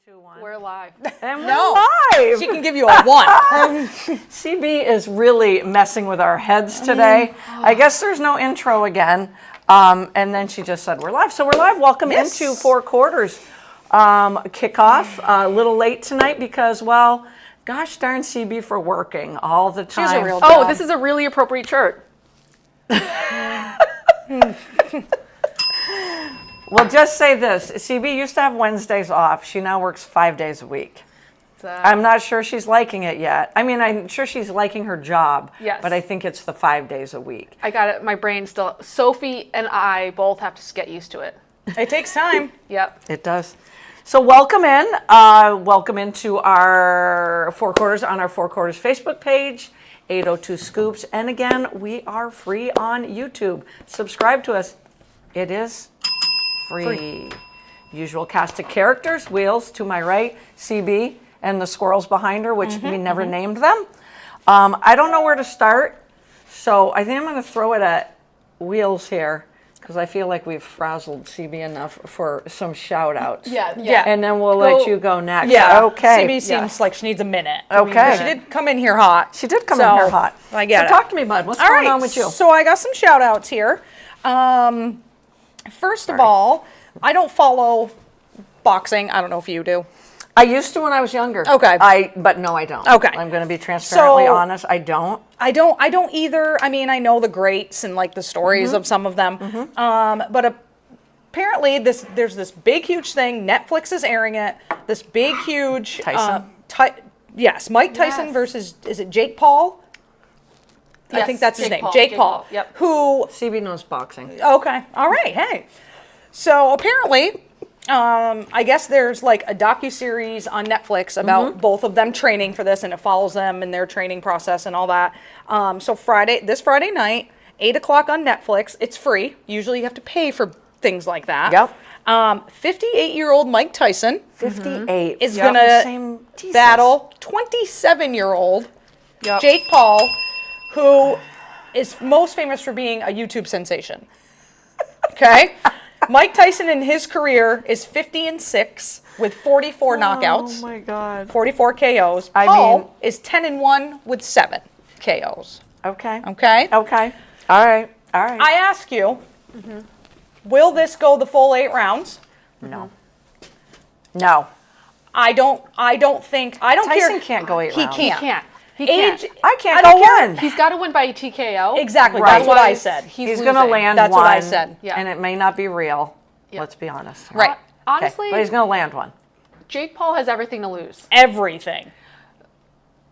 2, 1. We're live. And we're No. live. She can give you a 1. CB is really messing with our heads today. I guess there's no intro again. And then she just said we're live. So we're live. Welcome into 4 quarters. Kickoff a little late tonight because, well, gosh darn CB for working all the time. She's a real Oh, this is a really appropriate shirt. Well, just say this. CB used to have Wednesdays off. She now works 5 days a week. I'm not sure she's liking it yet. I mean, I'm sure she's liking her job. Yes. But I think it's the 5 days a week. I got it. My brain still. Sophie and I both have to get used to it. It takes time. Yep. It does. So welcome in. Welcome into our 4 quarters on our 4 quarters Facebook page, 802 Scoops. And again, we are free on YouTube. Subscribe to us. It is free. Usual cast of characters, Wheels to my right, CB, and the squirrels behind her, which we never named them. I don't know where to start, so I think I'm going to throw it at Wheels here, because I feel like we've frazzled CB enough for some shout outs. Yeah. And then we'll let you go next. Yeah. Okay. CB seems like she needs a minute. Okay. She did come in here hot. She did come in here hot. I get So it. talk to me, bud. What's All going right, on with you? So I got some shout outs here. First of all, I don't follow boxing. I don't know if you do. I used to when I was younger. Okay. But no, I don't. Okay. I'm going to be transparently So- honest. I don't. I don't either. I mean, I know the greats and like the stories of some of them. But apparently there's this big, huge thing. Netflix is airing it. This big, huge Tyson? yes, Mike Tyson Yes. versus, is it Jake Paul? I Yes, think that's his Jake name. Paul. Jake Jake Paul. Paul, yep. Who CB knows boxing. Okay. All right. Hey. So apparently, I guess there's like a docuseries on Netflix about both of them training for this, and it follows them and their training process and all that. So this Friday night, 8 o'clock on Netflix. It's free. Usually you have to pay for things like that. Yep. 58-year-old Mike Tyson 58. is Yep. gonna Same- Jesus. battle 27-year-old Yep. Jake Paul, who is most famous for being a YouTube sensation. Okay? Mike Tyson in his career is 50-6 with 44 knockouts, Oh my God. 44 KOs. Paul is 10-1 with 7 KOs. Okay. Okay? Okay. All right. All right. I ask you, will this go the full 8 rounds? No. No. I don't think Tyson care. can't go 8 He rounds. can't. He can't. He can't. I can't I don't go care. one. He's got to win by TKO. Exactly. Right. That's what I Otherwise, said. He's going to losing. land That's one. what I said. Yeah. And it may not be real. Yeah. Let's be honest. Right. Honestly, Okay. But he's going to land one. Jake Paul has everything to lose. Everything.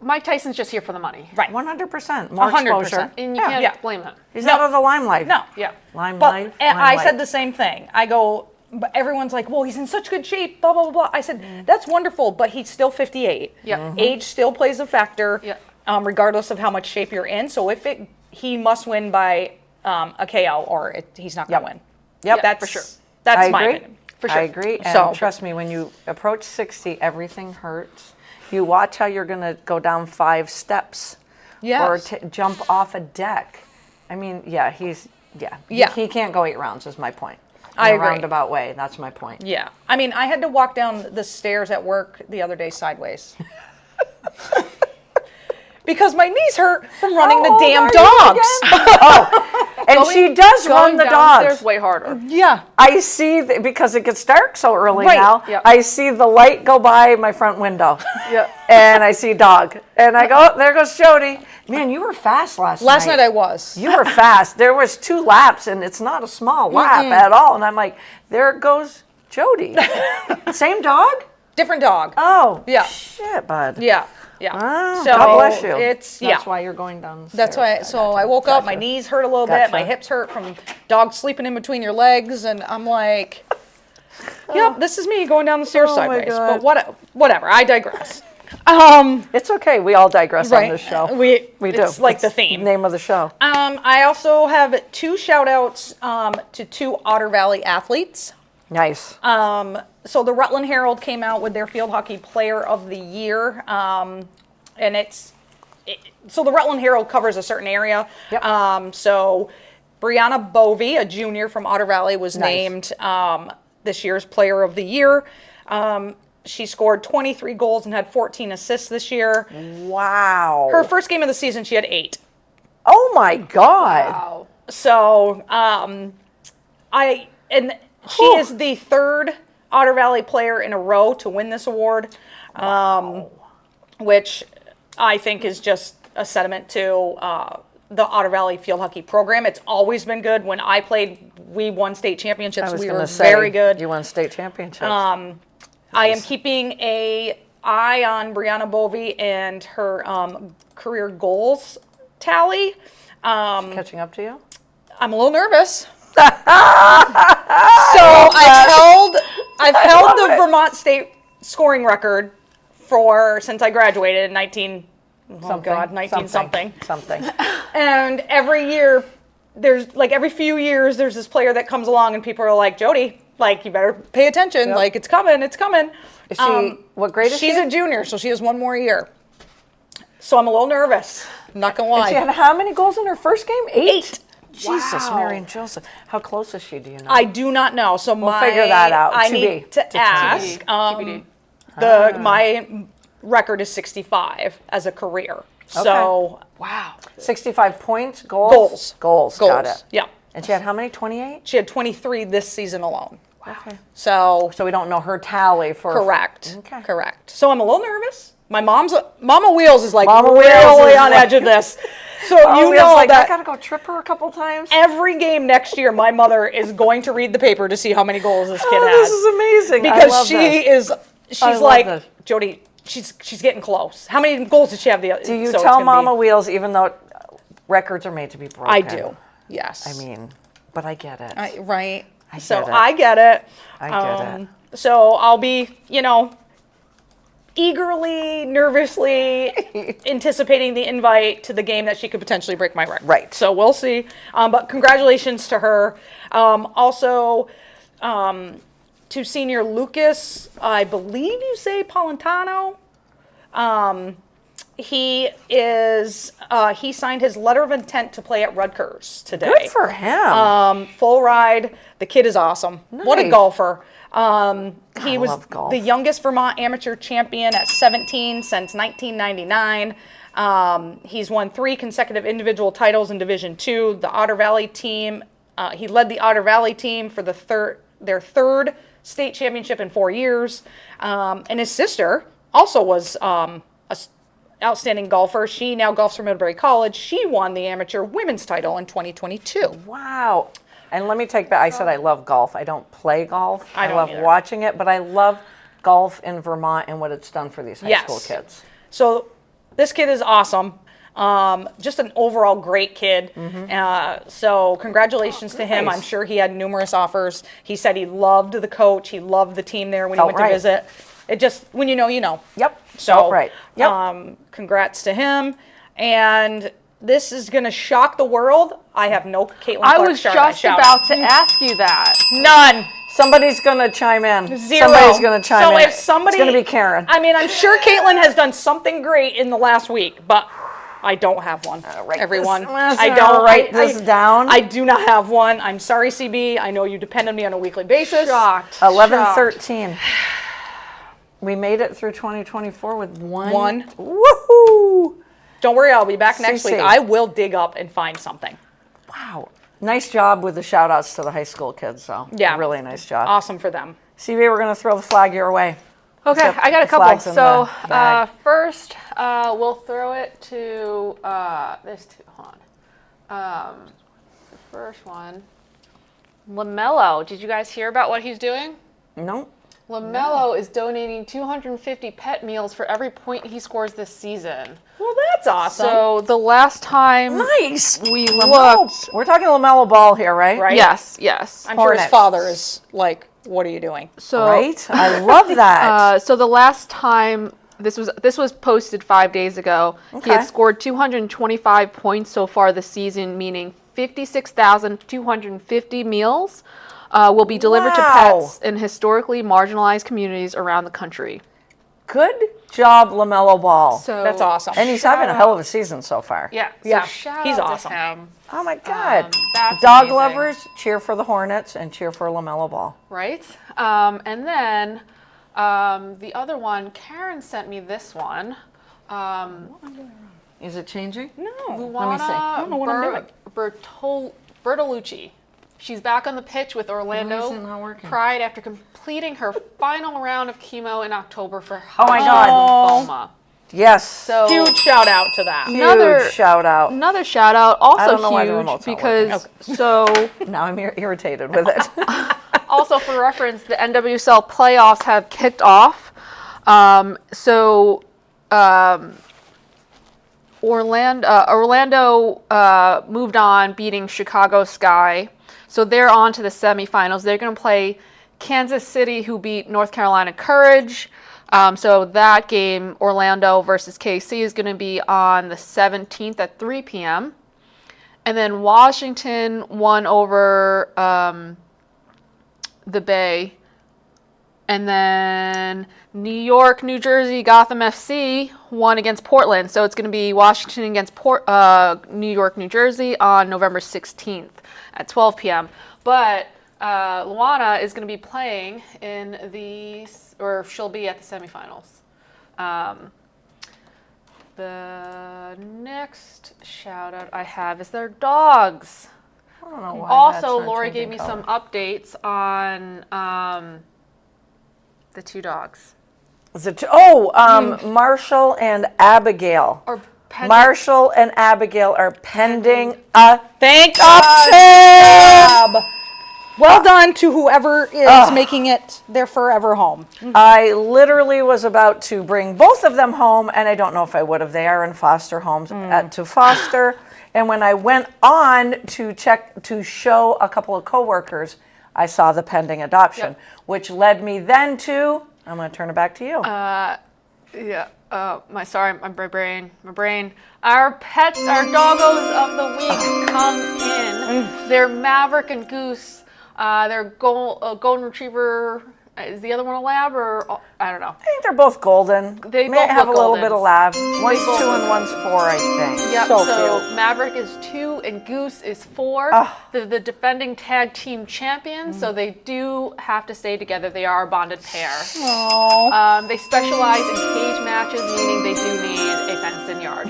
Mike Tyson's just here for the money. Right. 100%. More 100%. exposure. And you can't Yeah. blame him. He's No. out of the limelight. No. Yeah. Limelight. But and I limelight. said the same thing. I go, but everyone's like, well, he's in such good shape, blah, blah, blah, blah. I said, that's wonderful, but he's still 58. Yeah. Age still plays a factor, Yeah. regardless of how much shape you're in. So he must win by a KO or he's not going to win. Yep. That's for sure. That's I my agree. opinion. For sure. I agree. And So- trust me, when you approach 60, everything hurts. You watch how you're going to go down 5 steps Yes. or jump off a deck. I mean, yeah, Yeah. He can't go 8 rounds is my point. I In a agree. roundabout way. That's my point. Yeah. I mean, I had to walk down the stairs at work the other day sideways. Because my knees hurt from running the old damn are you dogs. And she does run Going the downstairs dogs. way harder. Yeah. I see, because it gets dark so early Right. now, Yep. I see the light go by my front window. Yeah. And I see dog. And I go, oh, there goes Jody. Man, you were fast last night. Last night I was. You were fast. There was 2 laps, and it's not a small lap at all. And I'm like, there goes Jody. Same dog? Different dog. Oh, Yeah. shit, bud. Yeah. Yeah. Oh, So God bless you. It's That's yeah. why you're going down the That's why. stairs. So I woke up. My knees hurt a little bit. My Gotcha. hips hurt from dogs sleeping in between your legs, and I'm like, "Yep, this is me going down the stairs Oh my sideways." God. But whatever. I digress. It's okay. We all digress on this show. We We do. It's like It's the theme. Name of the show. I also have 2 shout outs to 2 Otter Valley athletes. Nice. So the Rutland Herald came out with their Field Hockey Player of the Year, and so the Rutland Herald covers a certain area. Yep. So Brianna Bovey, a junior from Otter Valley, was Nice. named this year's Player of the Year. She scored 23 goals and had 14 assists this year. Wow. Her first game of the season, she had 8. Oh my God. Wow. So, she is the third Otter Valley player in a row to win this award, which I think is just a sentiment to the Otter Valley field hockey program. It's always been good. When I played, we won state championships. We were very good. You won state championships. I am keeping an eye on Brianna Bovey and her career goals tally. Catching up to you? I'm a little nervous. So I've held the Vermont State scoring record since I graduated in 19 something. And every year every few years there's this player that comes along and people are like, Jody, like, you better pay attention. Yep. Like, it's coming. Is she, what grade is she? She's a junior, so she has one more year. So I'm a little nervous. I'm not gonna lie. And she had how many goals in her first game? 8. Jesus, Wow. Mary and Joseph. How close is she? Do you know? I do not know. So we'll figure that out. I To need be. to ask. TBD. My record is 65 as a career. So Wow. 65 points, goals? Goals. Got it. Yeah. And she had how many? 28? She had 23 this season alone. Okay. So we don't know her tally for. correct. Okay. Correct. So I'm a little nervous. My Mama Wheels is like Mama Wheels really is on like- edge of this. So Oh, you know I that gotta go trip her a couple times. every game next year, my mother is going to read the paper to see how many goals this kid Oh, has. this is amazing. I Because love this. she's love like, this. Jody, she's getting close. How many goals did she have? Do you tell Mama Wheels, even though records are made to be broken? I do. Yes. I mean, but I get it. Right. I So get it. I get it. I get it. So I'll be, eagerly, nervously anticipating the invite to the game that she could potentially break my record. Right. So we'll see. But congratulations to her. Also, to senior Lucas, I believe you say Polentano. He signed his letter of intent to play at Rutgers today. Good for him. Full ride. The kid is awesome. What a Nice. golfer. He was love golf. the youngest Vermont amateur champion at 17 since 1999. He's won 3 consecutive individual titles in Division II. The Otter Valley team, he led the Otter Valley team for their third state championship in 4 years. And his sister also was a outstanding golfer. She now golfs for Middlebury College. She won the amateur women's title in 2022. Wow. And let me take back, I said I love golf. I don't play golf. I don't love either. watching it, but I love golf in Vermont and what it's done for these high Yes. school kids. So this kid is awesome. Just an overall great kid. So congratulations to him. nice. I'm sure he had numerous offers. He said he loved the coach. He loved the team there when he Felt went right. to visit. It just, when you know, you know. Yep. So, Felt right. Yep. Congrats to him. And this is going to shock the world. I have no Caitlin I Clark was shout. just about to ask you that. None. Somebody's going to chime in. 0. Somebody's going to chime so in. if somebody, it's going to be Karen. I mean, I'm sure Caitlin has done something great in the last week, but I don't have one. write Everyone, this- I don't write this down. I do not have one. I'm sorry, CB. I know you depend on me on a weekly basis. Shocked. 11-13. We made it through 2024 with one. Woohoo! Don't worry, I'll be back next CC. week. I will dig up and find something. Wow. Nice job with the shout outs to the high school kids. So Yeah. really nice job. Awesome for them. CB, we're going to throw the flag your way. Okay, Yep, I got a the couple. flags in So the bag. first, we'll throw it to there's two. Hold on. The first one, LaMelo. Did you guys hear about what he's doing? No. LaMelo is donating 250 pet meals for every point he scores this season. Well, that's awesome. So the last time Nice. we LaMelo. looked, We're talking LaMelo Ball here, right? Right? yes. I'm sure his Hornets. father is like, what are you doing? So Right? I love that. So the last time this was posted 5 days ago, he Okay. had scored 225 points so far this season, meaning 56,250 meals will be delivered to Wow. pets in historically marginalized communities around the country. Good job, LaMelo Ball. So That's awesome. And he's having a hell of a season so far. yeah, Yeah, shout he's out to awesome. him, Oh my God. that's Dog amazing. lovers, cheer for the Hornets and cheer for LaMelo Ball. right? And then The other one, Karen sent me this one. Is it changing? No. Luana I don't know what I'm doing. Bertolucci. She's back on the pitch with Why is it Orlando not working? Pride after completing her final round of chemo in October for Oh my God. lymphoma. Yes. So Huge shout out to that. Huge shout out. Another shout out, also don't know why the huge remote's not because Now I'm irritated with it. also for reference, the NWSL playoffs have kicked off. Orlando moved on, beating Chicago Sky. So they're on to the semifinals. They're going to play Kansas City, who beat North Carolina Courage. So that game, Orlando versus KC, is going to be on the 17th at 3 p.m. And then Washington won over the Bay. And then New York, New Jersey, Gotham FC won against Portland. So it's going to be Washington against New York, New Jersey on November 16th at 12 p.m. But Luana is going to be playing she'll be at the semifinals. The next shout out I have is their dogs. I don't know why that's Also, not Lori changing gave me color. some updates on the two dogs. Is it Marshall and Abigail. Or pending. Marshall and Abigail are pending Thank adoption. God. Well done to whoever is making it their forever home. I literally was about to bring both of them home, and I don't know if I would have. They are in foster homes to foster. And when I went on to check to show a couple of coworkers, I saw the pending adoption, which led me then to. I'm going to turn it back to you. My brain. Our pets, our doggos of the week come in. They're Maverick and Goose. They're golden retriever. Is the other one a lab or I don't know? I think they're both golden. They may both have a look little goldens. bit of lab. One's both 2 look- and one's 4, I think. Yep. So So Maverick is 2 and Goose is 4. They're the defending tag team champions, so they do have to stay together. They are a bonded pair. They specialize in cage matches, meaning they do need a fenced-in yard.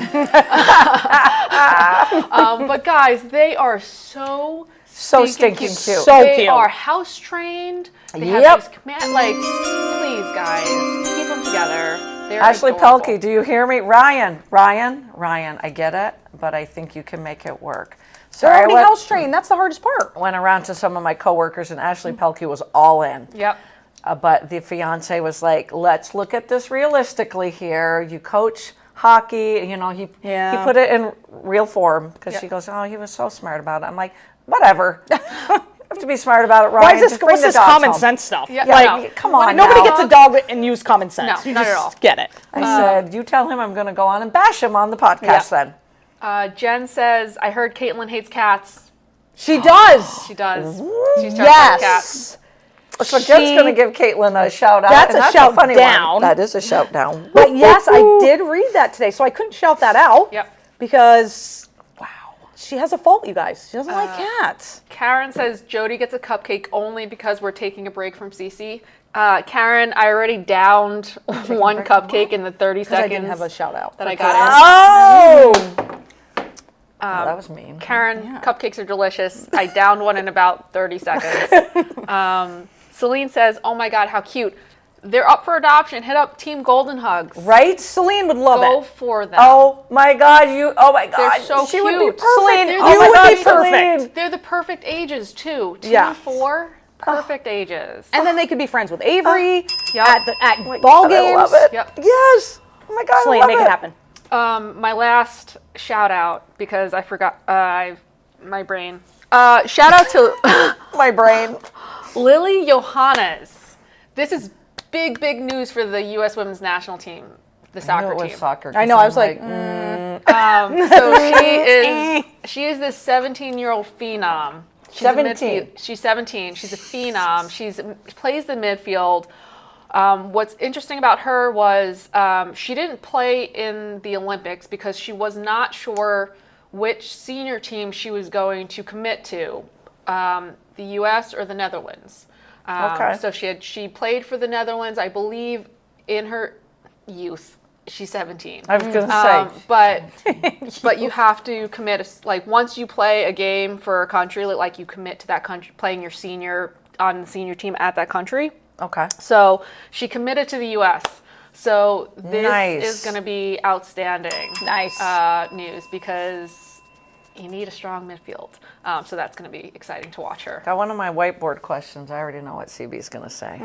But guys, they are so stinking cute. So they cute. are house trained. They Yep. have these please guys, keep them together. They're Ashley adorable. Pelkey, do you hear me? Ryan, I get it, but I think you can make it work. They're Sorry, already I house trained. That's the hardest part. went around to some of my coworkers, and Ashley Pelkey was all in. Yep. But the fiance was like, let's look at this realistically here. You coach hockey, he put it in real form because she goes, oh, he was so smart about it. I'm like, whatever. You have to be smart about it, Ryan. Why is this, Just bring what's the this dogs common home. sense stuff? Yeah, Like, no. Come on nobody now. gets a dog and use common sense. No, You not at just all. Get it. I said, you tell him I'm going to go on and bash him on the podcast then. Jen says, I heard Caitlin hates cats. She does. She does. She's terrified of cats. Yes. So Jen's going to give Caitlin a shout out. That's and a shout funny down. One. That is a shout down. But yes, I did read that today, so I couldn't shout that out. Yep. Because, she has a fault, you guys. She doesn't like cats. Karen says Jody gets a cupcake only because we're taking a break from Cece. Karen, I already downed one cupcake in the 30 Because seconds I didn't have a shout out. that I got in. Oh! That was mean. Karen, cupcakes are delicious. I downed one in about 30 seconds. Celine says, oh my God, how cute. They're up for adoption. Hit up Team Golden Hugs. Right? Celine would love Go it. for them. Oh my God, oh my God. They're so she would be cute. perfect. Celine, They're you the would perfect- be perfect. They're the perfect ages, too. 2 Yeah. and 4, perfect ages. And then they could be friends with Avery Yep. at Oh my ball God, games. I love it. Yep. Yes. Oh my God, Celine, I love make it happen. My last shout out, because I forgot, my brain. Shout out to My brain. Lily Johannes. This is big news for the U.S. women's national team, the I soccer knew it was team. soccer. I know, I was like, So she is this 17-year-old phenom. She's a 17. She's 17. She's a phenom. She plays the midfield. What's interesting about her was she didn't play in the Olympics because she was not sure which senior team she was going to commit to, the U.S. or the Netherlands. Okay. So she played for the Netherlands, I believe, in her youth. She's 17. I was going to say. But you have to commit, like once you play a game for a country, like you commit to that country, playing your senior on the senior team at that country. Okay. So she committed to the U.S. So this Nice. is going to be outstanding. Nice. News because you need a strong midfield. So that's going to be exciting to watch her. Got one of my whiteboard questions. I already know what CB's going to say.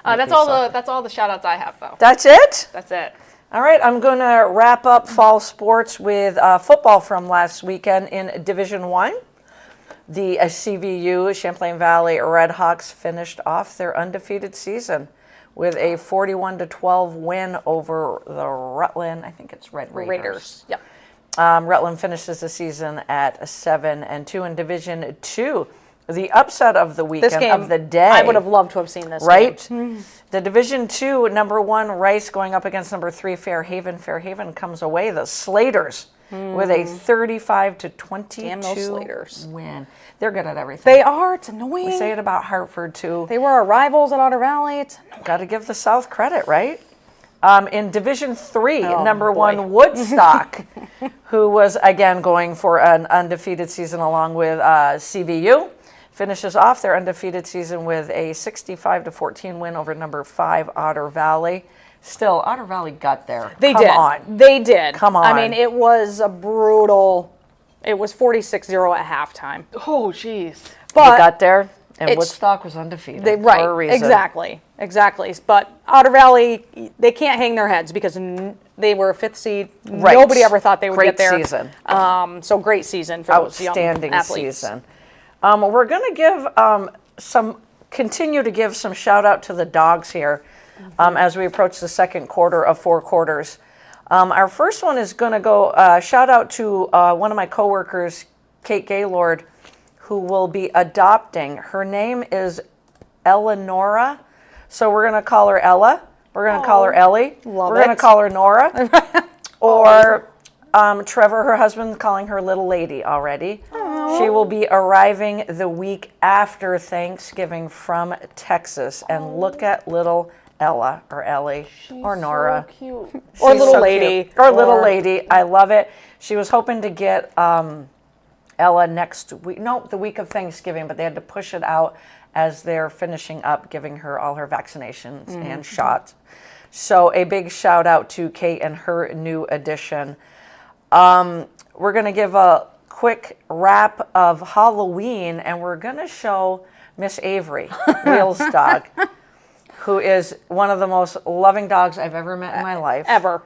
That's all the shout outs I have though. That's it? That's it. All right, I'm going to wrap up fall sports with football from last weekend in Division 1. The CVU, Champlain Valley Redhawks, finished off their undefeated season with a 41-12 win over the Rutland, I think it's Raiders. Yep. Rutland finishes the season at 7-2 in Division 2. The upset of the weekend, This game, of the day. I would have loved to have seen this Right? game. The Division 2, number 1, Rice going up against number 3, Fairhaven. Fairhaven comes away, the Slaters, with a 35-22 Damn those Slaters. win. They're good at everything. They are. It's annoying. We say it about Hartford, too. They were our rivals at Otter Valley. It's annoying. Got to give the South credit, right? In Division 3, number boy. 1, Woodstock, who was, again, going for an undefeated season along with CVU. Finishes off their undefeated season with a 65-14 win over number 5, Otter Valley. Still, Otter Valley got there. They Come did. on. They did. Come on. I mean, it was a brutal. It was 46-0 at halftime. Oh, jeez. They But got there, and it's- Woodstock was undefeated they for a reason. exactly. But Otter Valley, they can't hang their heads because they were a 5th seed. Right. Nobody ever thought they would Great get there. season. So great season for those young Outstanding athletes. season. We're going to give continue to give some shout out to the dogs here as we approach the second quarter of 4 quarters. Our first one is going to go shout out to one of my coworkers, Kate Gaylord, who will be adopting. Her name is Eleonora, so we're going to call her Ella. We're going to call her Ellie. Love we're going it. to call her Nora. Or Trevor, her husband, calling her Little Lady already. She will be arriving the week after Thanksgiving from Texas. And look at little Ella or Ellie or Nora. So cute. Or She's little so lady. cute. Or little lady. I love it. She was hoping to get Ella next week. No, the week of Thanksgiving, but they had to push it out as they're finishing up giving her all her vaccinations and shots. So a big shout out to Kate and her new addition. We're going to give a quick wrap of Halloween, and we're going to show Miss Avery, Wheels' dog, who is one of the most loving dogs I've ever met in my life. Ever.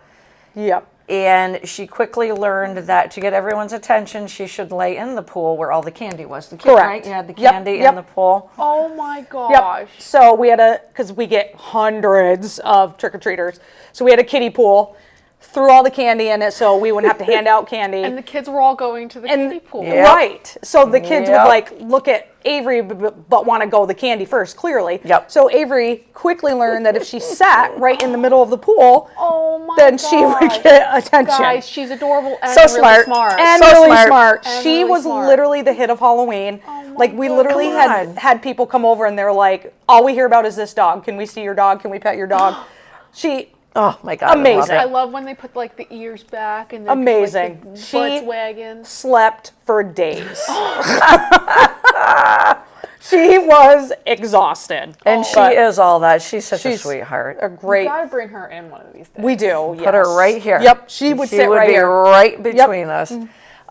Yep. And she quickly learned that to get everyone's attention, she should lay in the pool where all the candy was. The kid, Correct. right? You had the Yep, candy yep. in the pool. Oh my Yep. gosh. So we had because we get hundreds of trick-or-treaters. So we had a kiddie pool, threw all the candy in it so we wouldn't have to hand out candy. And the kids were all going to the kiddie pool. Yeah. Right. So the kids Yep. would like look at Avery but want to go the candy first, clearly. Yep. So Avery quickly learned that if she sat right in the middle of the pool, Oh my then gosh. she would get attention. Guys, she's adorable and So really smart. And So really smart. smart. And She really was smart. literally the hit of Halloween. my Like we God. literally Come on. had people come over and they're like, all we hear about is this dog. Can we see your dog? Can we pet your dog? She Oh my God. Amazing. I I love love when they put like the ears back and they're Amazing. Just, like, the She- butts wagging. slept for days. She was exhausted. it. And she But is all that. She's such a she's sweetheart. a great. We gotta bring her in one of these days. We do. Put her right here. Yep. She would sit right be here. right between us.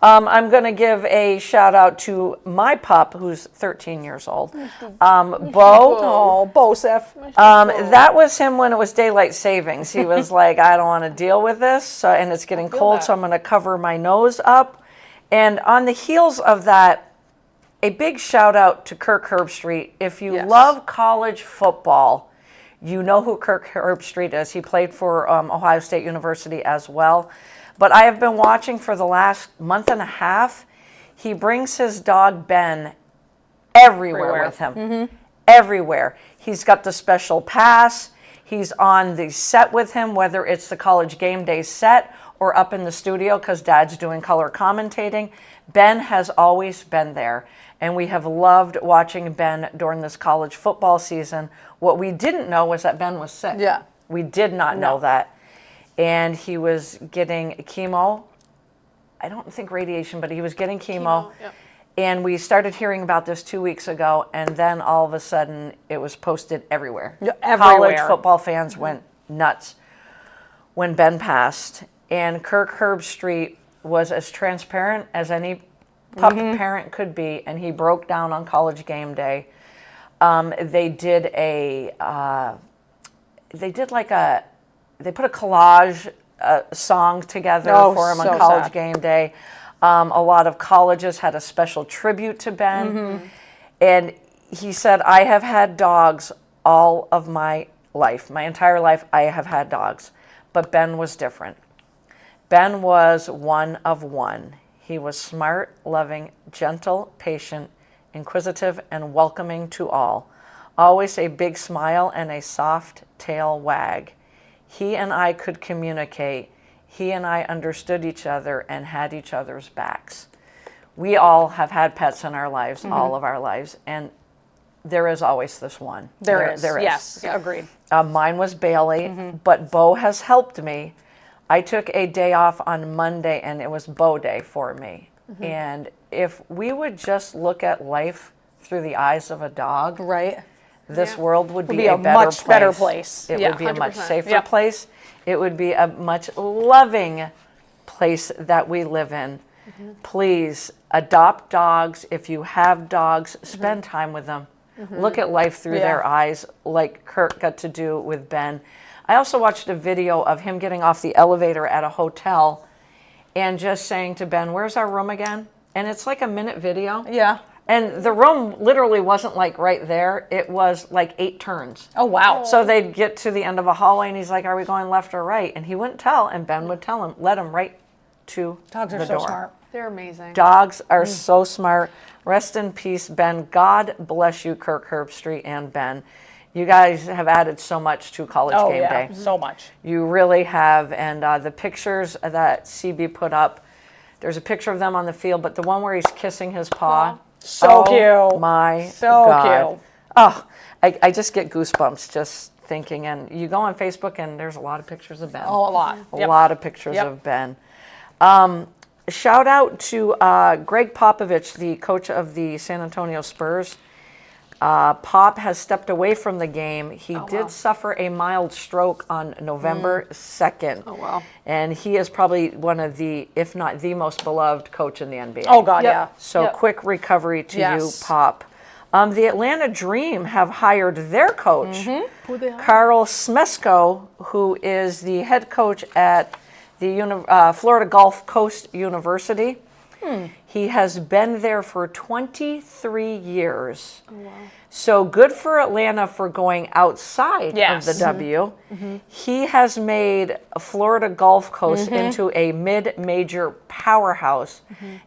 I'm going to give a shout out to my pup, who's 13 years old, Bo. Oh, Bosef. That was him when it was daylight savings. He was like, I don't want to deal with this, so, and it's getting cold, that. so I'm going to cover my nose up. And on the heels of that, a big shout out to Kirk Herbstreit. If you Yes. love college football, you know who Kirk Herbstreit is. He played for Ohio State University as well. But I have been watching for the last month and a half. He brings his dog Ben everywhere with him. Everywhere. He's got the special pass. He's on the set with him, whether it's the college game day set or up in the studio because Dad's doing color commentating. Ben has always been there, and we have loved watching Ben during this college football season. What we didn't know was that Ben was sick. Yeah. We did not know that. And he was getting chemo. I don't think radiation, but he was getting chemo. Yep. And we started hearing about this 2 weeks ago, and then all of a sudden it was posted everywhere. Yeah, everywhere. College football fans went nuts when Ben passed. And Kirk Herbstreit was as transparent as any pup parent could be, and he broke down on College game day. They did they put a collage song together for him on so College sad. game day. A lot of colleges had a special tribute to Ben. And he said, I have had dogs all of my life. My entire life, I have had dogs. But Ben was different. Ben was one of one. He was smart, loving, gentle, patient, inquisitive, and welcoming to all. Always a big smile and a soft tail wag. He and I could communicate. He and I understood each other and had each other's backs. We all have had pets in our lives, all of our lives, and there is always this one. There is. There is. Yes, agreed. Mine was Bailey, but Bo has helped me. I took a day off on Monday, and it was Bo Day for me. And if we would just look at life through the eyes of a dog, Right. this world would be a a better much better place. It Yeah, would be a much 100%. safer Yep. place. It would be a much loving place that we live in. Please adopt dogs. If you have dogs, spend time with them. Look at life through Yeah. their eyes, like Kurt got to do with Ben. I also watched a video of him getting off the elevator at a hotel and just saying to Ben, "Where's our room again?" And it's like a minute video. Yeah. And the room literally wasn't like right there. It was like 8 turns. Oh, wow. So they'd get to the end of a hallway and he's like, "Are we going left or right?" And he wouldn't tell, and Ben would tell him, let him right to Dogs are the so door. smart. They're amazing. Dogs are so smart. Rest in peace, Ben. God bless you, Kirk Herbstreit and Ben. You guys have added so much to College Oh, game yeah. day. So much. You really have. And the pictures that CB put up, there's a picture of them on the field, but the one where he's kissing his paw. So oh, cute. My So God. cute. Oh, I just get goosebumps just thinking. And you go on Facebook and there's a lot of pictures of Ben. Oh, a lot. A Yep. lot of pictures Yep. of Ben. Shout out to Greg Popovich, the coach of the San Antonio Spurs. Pop has stepped away from the game. He did suffer a mild stroke on November 2nd. Oh, wow. And he is probably one of the, if not the most beloved coach in the NBA. Oh, God, Yep. yeah. So Yep. quick recovery to Yes. you, Pop. The Atlanta Dream have hired their coach, Who they are? Carl Smesko, who is the head coach at the Florida Gulf Coast University. He has been there for 23 years. Oh, wow. So good for Atlanta for going outside Yes. of the W. He has made Florida Gulf Coast into a mid-major powerhouse.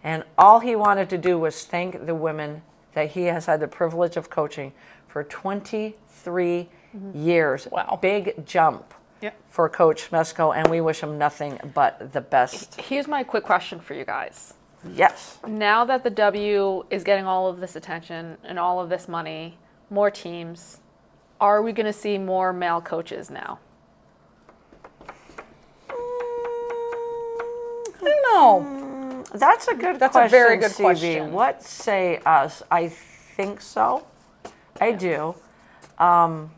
And all he wanted to do was thank the women that he has had the privilege of coaching for 23 years. Wow. Big jump Yep. for Coach Smesko, and we wish him nothing but the best. Here's my quick question for you guys. Yes. Now that the W is getting all of this attention and all of this money, more teams, are we going to see more male coaches now? I don't know. That's a good That's a question, very good CB. question. What say us? I think so. I do. Because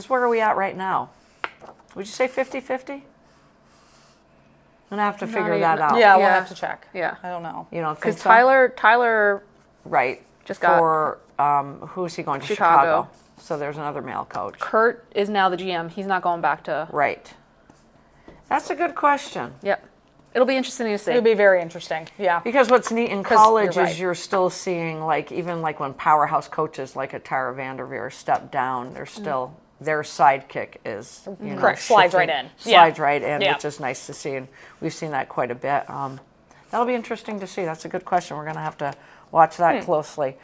where are we at right now? Would you say 50-50? I'm going to have to figure even- that out. Yeah, we'll Yeah. have to check. Yeah. I don't know. You don't think Because so? Tyler, Right. just got- For, who's he going to? Chicago. So there's another male coach. Kurt is now the GM. He's not going back to. Right. That's a good question. Yep. It'll be interesting to see. It'd be very interesting. Yeah. Because what's neat in 'Cause college you're is right. you're still seeing, like, even like when powerhouse coaches like a Tara Vanderveer step down, they're still, their sidekick is, you know, Correct. Slides shifting- right in. Yeah. Slides right in, Yeah. which is nice to see. And we've seen that quite a bit. That'll be interesting to see. That's a good question. We're going to have to watch that closely.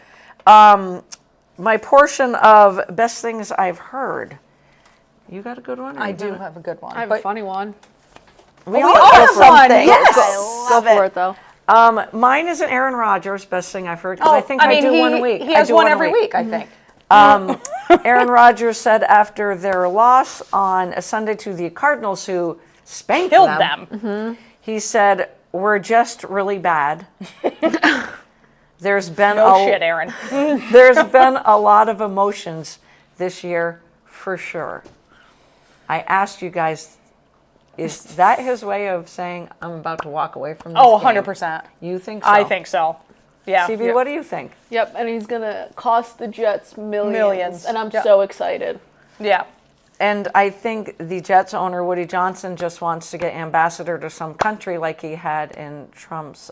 My portion of best things I've heard. You got a good one? or I you do got it? have a good one. I have but a funny one. We Oh, all we all have have one. something. Yes. Go for it though. Mine is an Aaron Rodgers, best thing I've heard, because I think I do one a week. He has one every week, I think. Aaron Rodgers said after their loss on a Sunday to the Cardinals, who spanked Killed them, them. he said, "We're just really bad." There's been No shit, Aaron. there's been a lot of emotions this year, for sure. I asked you guys, is that his way of saying I'm about to walk away from this Oh, game? 100%. You think so? I think so. Yeah. CB, what do you think? Yep, and he's gonna cost the Jets millions. Millions. And I'm Yep. so excited. Yeah. And I think the Jets owner, Woody Johnson, just wants to get ambassador to some country like he had in Trump's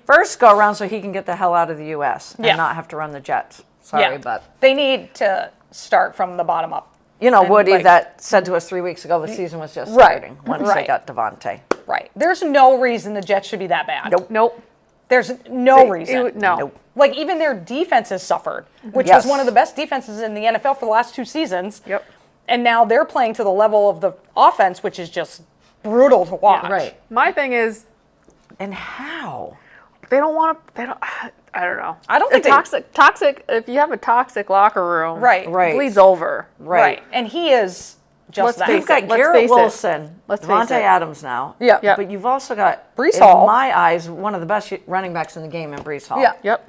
first go around, so he can get the hell out of the U.S. and Yeah. not have to run the Jets. Sorry, Yeah. but They need to start from the bottom up. you know, And, Woody like- that said to us 3 weeks ago the season was just Right, starting once they right. got Devontae. Right. There's no reason the Jets should be that bad. Nope. There's no reason. No. Nope. Like, even their defense has suffered, which Yes. was one of the best defenses in the NFL for the last 2 seasons. Yep. And now they're playing to the level of the offense, which is just brutal to watch. Right. My thing is, And how? they don't want to. They don't. I don't know. I don't think they- toxic. If you have a toxic locker room, Right. Right. it bleeds over. Right. And he is just Let's that. face You've got Let's Garrett face it. Wilson, Let's face Devontae it. Adams now. Yeah. Yep. But you've also got, Brees in Hall. my eyes, one of the best running backs in the game in Brees Hall. Yeah. Yep.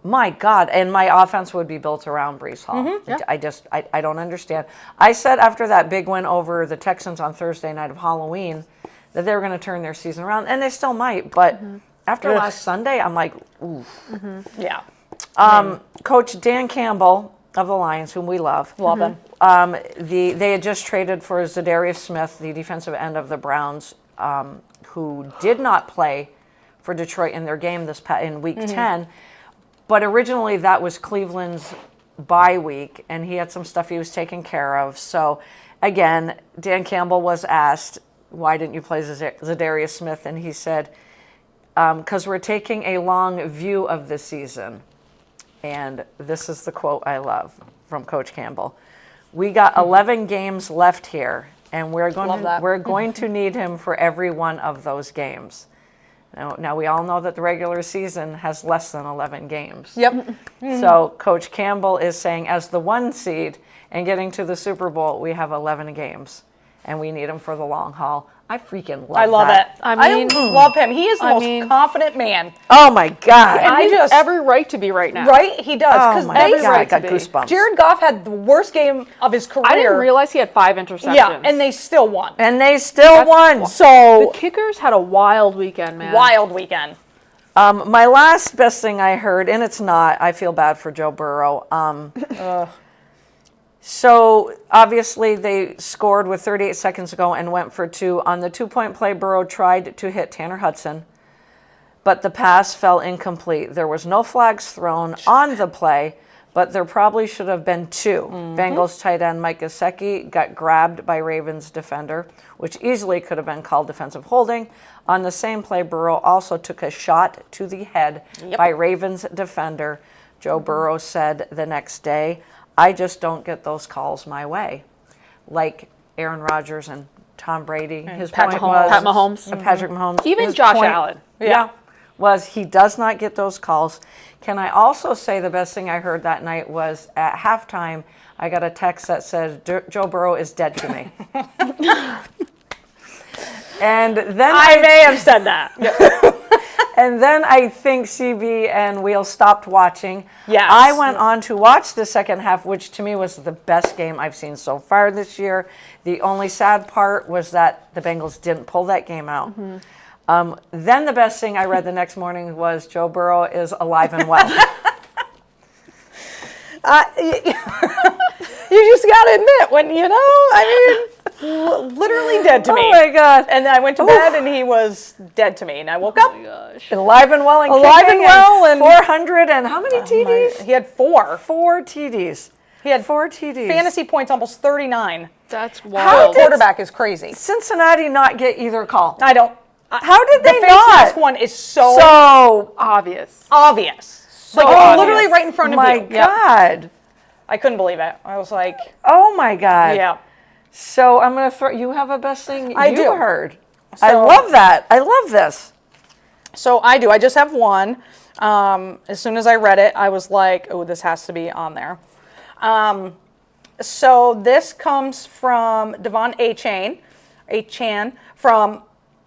My God, and my offense would be built around Brees Hall. Mm-hmm. Yeah. I don't understand. I said after that big win over the Texans on Thursday night of Halloween that they were going to turn their season around, and they still might. But after Ugh. last Sunday, I'm like, ooh. Yeah. Coach Dan Campbell of the Lions, whom we love, Love him. they had just traded for Zadarius Smith, the defensive end of the Browns, who did not play for Detroit in their game in Week 10. But originally that was Cleveland's bye week, and he had some stuff he was taking care of. So, again, Dan Campbell was asked, why didn't you play Zadarius Smith? And he said, because we're taking a long view of the season. And this is the quote I love from Coach Campbell. We got 11 games left here, and we're Love that. going to need him for every one of those games. Now, we all know that the regular season has less than 11 games. Yep. So Coach Campbell is saying, as the 1 seed and getting to the Super Bowl, we have 11 games, and we need him for the long haul. I freaking love I love that. it. I mean- love him. He is the I most mean- confident man. Oh, my God. I He has just- every right to be right now. Right? He does. Oh, Because my every God. I right got to be. goosebumps. Jared Goff had the worst game of his career. I didn't realize he had 5 interceptions. Yeah, and they still won. And they still won. The So, Kickers had a wild weekend, man. wild weekend. My last best thing I heard, and it's not, I feel bad for Joe Burrow. So obviously they scored with 38 seconds to go and went for 2. On the 2-point play, Burrow tried to hit Tanner Hudson, but the pass fell incomplete. There was no flags thrown on the play, but there probably should have been 2. Bengals tight end Mike Gesicki got grabbed by Ravens defender, which easily could have been called defensive holding. On the same play, Burrow also took a shot to the head by Ravens defender. Joe Burrow said the next day, I just don't get those calls my way. Like Aaron Rodgers and Tom Brady. His Patrick point was, Pat Mahomes. and Patrick Mahomes. Even His Josh point- Allen. Yeah. Was he does not get those calls. Can I also say the best thing I heard that night was at halftime, I got a text that said, Joe Burrow is dead to me. And then I may have said that. and then I think CB and Wheel stopped watching. Yes. I went on to watch the second half, which to me was the best game I've seen so far this year. The only sad part was that the Bengals didn't pull that game out. Then the best thing I read the next morning was Joe Burrow is alive and well. You just got to admit, when, literally dead to me. Oh my God. And then I went to bed and he was dead to me. And I woke up. Gosh. Alive and well and Alive kicking and well and- 400 and how many TDs? He had 4. 4 TDs. He had 4 TDs. fantasy points, almost 39. That's The wild. quarterback is crazy. Cincinnati not get either call. I don't. How did The they face not? mask one is so, So, Obvious. obvious. Like, obvious. literally right in front of my you. God. I couldn't believe it. I was like, Oh my God. yeah. So I'm going to throw, you have a best thing I you do. heard. So- I love that. I love this. So I do. I just have one. As soon as I read it, I was like, oh, this has to be on there. So this comes from Devon A-Chan from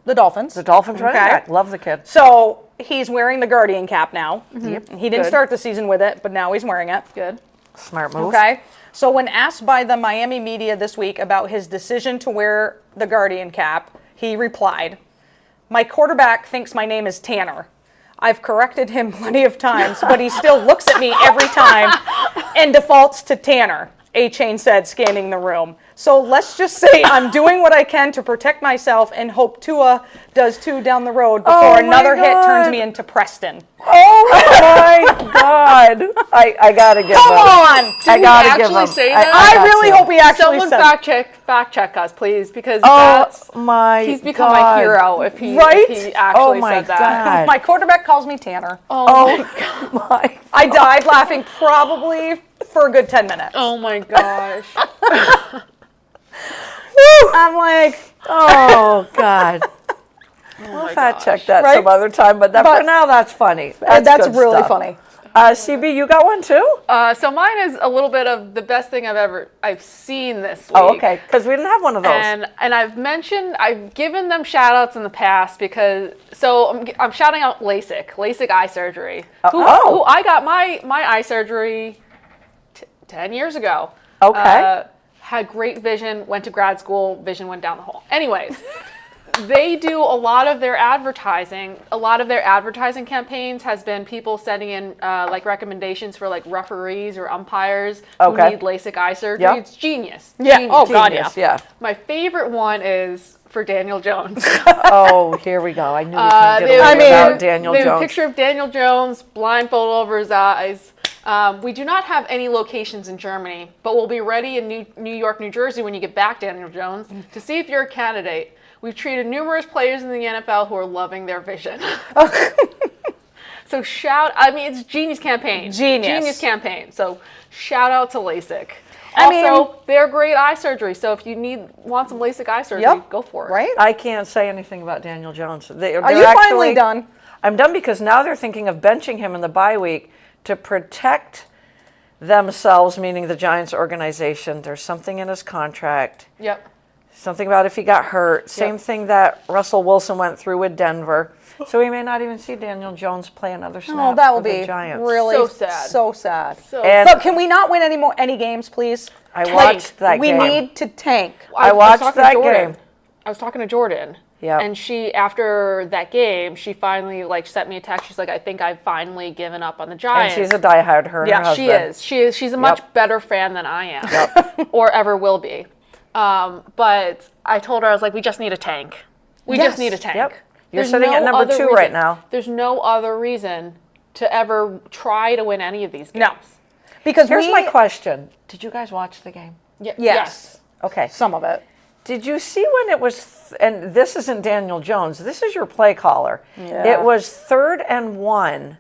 the Dolphins. The Dolphins running back. Love the kid. So he's wearing the Guardian cap now. Yep. He didn't start the season with it, but now he's wearing it. Good. Smart move. Okay. So when asked by the Miami media this week about his decision to wear the Guardian cap, he replied, "My quarterback thinks my name is Tanner. I've corrected him plenty of times, but he still looks at me every time and defaults to Tanner," A-Chain said, scanning the room. "So let's just say I'm doing what I can to protect myself and hope Tua does too down the road before another hit turns me into Preston." Oh my God! I gotta give Come him. on! I gotta give actually him. say that? I got really to. hope he actually Someone said fact check us, please, because Oh that's my! he's become God. my hero if he Right? if he actually Oh my said that. God. My quarterback calls me Tanner. Oh my! I died laughing probably for a good 10 minutes. Oh my gosh. I'm like, Oh God! We'll my fact check gosh. that Right? some other time, but for now, that's funny. that's good really stuff. funny. CB, you got one too? So mine is a little bit of the best thing I've seen this week. Oh, okay. Because we didn't have one of those. And I've given them shout outs in the past because, so I'm shouting out LASIK eye surgery. Who I got my eye surgery 10 years ago. Okay. Had great vision, went to grad school, vision went down the hole. Anyways, they do a lot of their advertising. A lot of their advertising campaigns has been people sending in like recommendations for like referees or umpires who need LASIK eye surgery. Yep. It's genius. Yeah. Genius. Oh, God, Genius, yeah. My favorite one is for Daniel Jones. Oh, here we go. I knew we couldn't get away without Daniel they have a Jones. picture of Daniel Jones, blindfold over his eyes. We do not have any locations in Germany, but we'll be ready in New York, New Jersey when you get back, Daniel Jones, to see if you're a candidate. We've treated numerous players in the NFL who are loving their vision. So it's genius campaign. Genius campaign. So shout out to LASIK. They're great eye surgery. So if you want some LASIK eye surgery, go for it. Right? I can't say anything about Daniel Jones. Are you finally done? I'm done because now they're thinking of benching him in the bye week to protect themselves, meaning the Giants organization. There's something in his contract. Yep. Something about if he got hurt. Same thing that Russell Wilson went through with Denver. So we may not even see Daniel Jones play another snap Oh, that will for the be Giants. really So sad. So sad. And But can we not win any games, please? I watched that We game. need to tank. I was watched talking to that Jordan. game. I was talking to Jordan. Yep. And she, after that game, she finally sent me a text. She's like, "I think I've finally given up on the And Giants." she's a diehard, her and her husband. She is. She's a much better fan than I am, or ever will be. But I told her, I was like, "We just need a tank. We just need a tank." Yep. You're There's sitting at no number other 2 right reason. now. There's no other reason to ever try to win any of these games. No. Because Here's my question. Did you guys watch the game? Yes. Okay. Some of it. Did you see when it was, and this isn't Daniel Jones, this is your play caller. Yeah. It was 3rd and 1,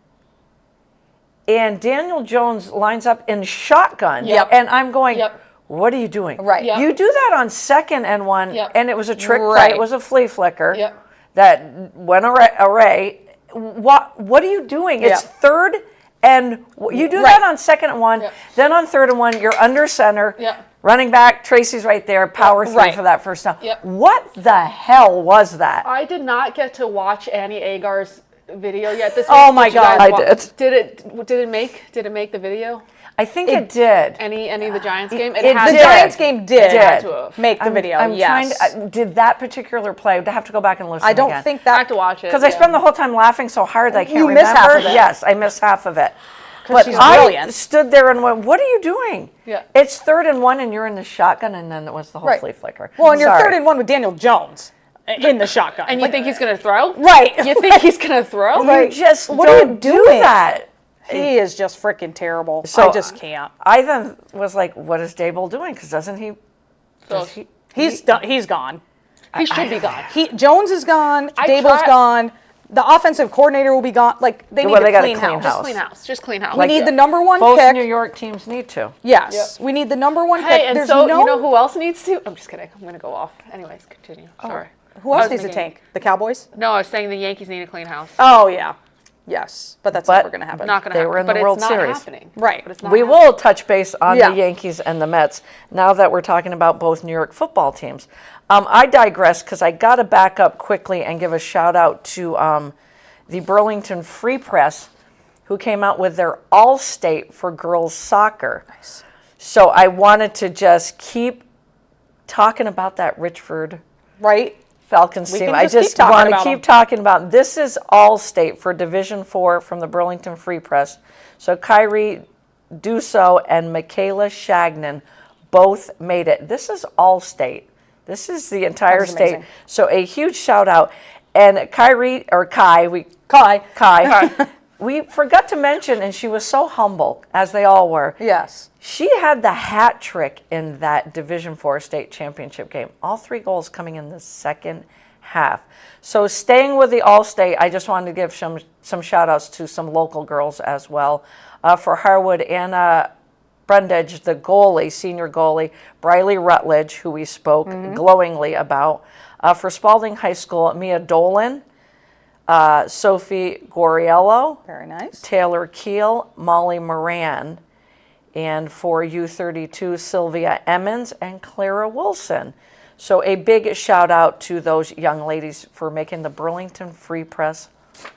and Daniel Jones lines up in shotgun. Yep. And I'm going, Yep. what are you doing? Right. Yep. You do that on 2nd and 1, Yep. and it was a trick play. Right. It was a flea flicker Yep. that went array. What are you doing? It's Yep. 3rd and you do that on 2nd and 1. Yep. Then on 3rd and 1, you're under center. Yep. Running back, Tracy's right there, power through Right. for that first down. Yep. What the hell was that? I did not get to watch Annie Agar's video yet this week. Oh my Did you guys God. I wa- did. Did it make the video? I think it did. Any of the Giants game? it had The did. to. Giants game did Did. to have. make the video. I'm yes. trying to, did that particular play? I have to go back and listen I don't again. think I have that to watch it. Because I spend the whole time laughing so hard that I can't You remember. miss half of it. Yes, I miss half of it. But she's I brilliant. stood there and went, what are you doing? Yeah. It's 3rd and 1 and you're in the shotgun, and then it was the whole Right. flea flicker. Well, and you're Sorry. 3rd and 1 with Daniel Jones in the shotgun. And you think he's going to throw? Right. You think he's going to throw? You just What are you don't do doing? that. He is just freaking terrible. So I just can't. I then was like, what is Dable doing? Because doesn't he? So Does he He's done. He's gone. he should be gone. Jones is gone. I Dable's try- gone. The offensive coordinator will be gone. Like they need Well, they to gotta clean clean house. house. Clean house. Just clean house. We need the number 1 Both pick. New York teams need to. Yes, we need the number 1 pick. Hey, and There's so no. you know who else needs to? I'm just kidding. I'm going to go off. Anyways, continue. Sorry. Who else was needs to thinking- tank? The Cowboys? No, I was saying the Yankees need a clean house. Oh, yeah. Yes. But that's But never going to happen. Not going to They happen. were in but the it's World not Series. happening. Right. But it's not We happening. will touch base on Yeah. the Yankees and the Mets now that we're talking about both New York football teams. I digress because I got to back up quickly and give a shout out to the Burlington Free Press, who came out with their All-State for girls soccer. Nice. So I wanted to just keep talking about that Richford Right? Falcons We team. can I just keep just talking want to about keep them. talking about this is All-State for Division 4 from the Burlington Free Press. So Kyrie Dusso and Michaela Shagnon both made it. This is All-State. This is the entire That's state. amazing. So a huge shout out. And Kai, we forgot to mention, and she was so humble, as they all were. Yes. She had the hat trick in that Division 4 state championship game. All 3 goals coming in the second half. So staying with the All-State, I just wanted to give some shout-outs to some local girls as well. For Harwood, Anna Brundage, the goalie, senior goalie, Briley Rutledge, who we spoke glowingly about. For Spalding High School, Mia Dolan, Sophie Goriello, Very nice. Taylor Keel, Molly Moran, and for U32, Sylvia Emmons and Clara Wilson. So a big shout out to those young ladies for making the Burlington Free Press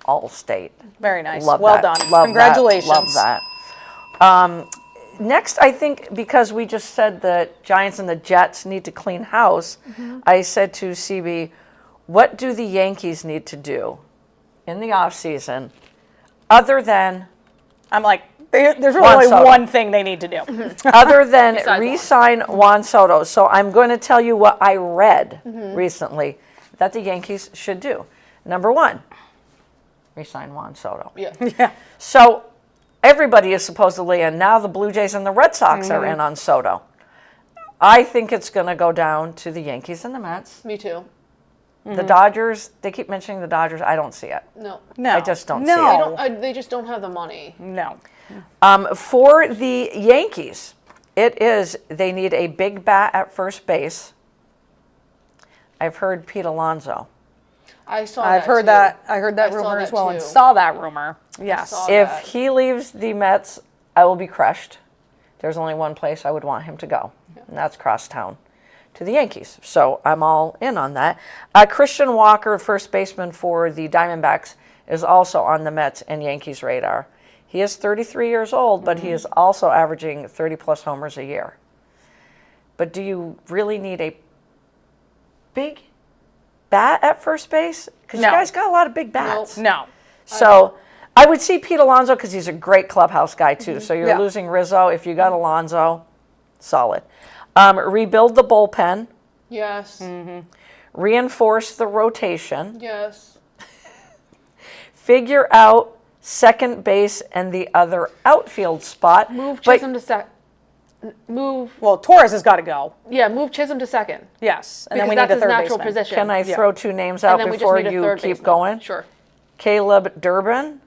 All-State. Very nice. Love well that. done. Love Congratulations. That. Love that. Next, I think because we just said the Giants and the Jets need to clean house, I said to CB, what do the Yankees need to do in the offseason other than I'm like, there's Juan really Soto. one thing they need to do. other than Besides re-sign Juan Soto? So I'm going to tell you what I read recently that the Yankees should do. Number 1, re-sign Juan Soto. Yeah. Yeah. So everybody is supposedly in. Now the Blue Jays and the Red Sox are in on Soto. I think it's going to go down to the Yankees and the Mets. Me too. The Dodgers, they keep mentioning the Dodgers. I don't see it. No. No. I just don't see no. it. They don't. They just don't have the money. No. For the Yankees, they need a big bat at first base. I've heard Pete Alonso. I saw. I've that heard too. that. I heard that I saw rumor that as well and too. saw that rumor. Yes. saw If that. he leaves the Mets, I will be crushed. There's only one place I would want him to go, and that's crosstown to the Yankees. So I'm all in on that. Christian Walker, first baseman for the Diamondbacks, is also on the Mets and Yankees radar. He is 33 years old, but he is also averaging 30-plus homers a year. But do you really need a big bat at first base? Because No. you guys got a lot of big bats. No. So I would see Pete Alonso because he's a great clubhouse guy too. So you're Yeah. losing Rizzo. If you got Alonso, solid. Rebuild the bullpen. Yes. Reinforce the rotation. Yes. Figure out second base and the other outfield spot. Move But Chisholm to Move. Well, Torres has got to go. Yeah. Move Chisholm to second. Yes. And Because then we that's need a his third natural baseman. position. can I Yeah. throw 2 names And out then we just before need a you third keep baseman. going? Sure. Caleb Durbin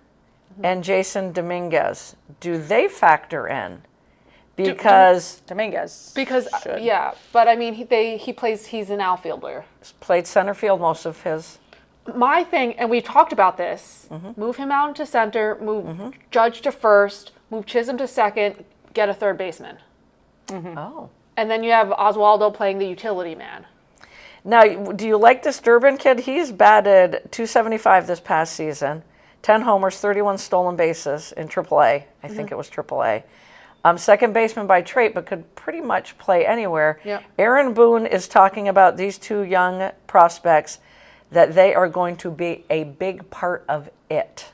and Jason Dominguez. Do they factor in? Because Dominguez. Because should. yeah, but I mean he plays. He's an outfielder. played center field most of his. My thing, and we've talked about this. Move him out into center. Move Judge to first. Move Chisholm to second. Get a third baseman. Oh. And then you have Oswaldo playing the utility man. Now, do you like this Durbin kid? He's batted .275 this past season, 10 homers, 31 stolen bases in AAA. I think it was AAA. Second baseman by trait, but could pretty much play anywhere. Yep. Aaron Boone is talking about these 2 young prospects, that they are going to be a big part of it.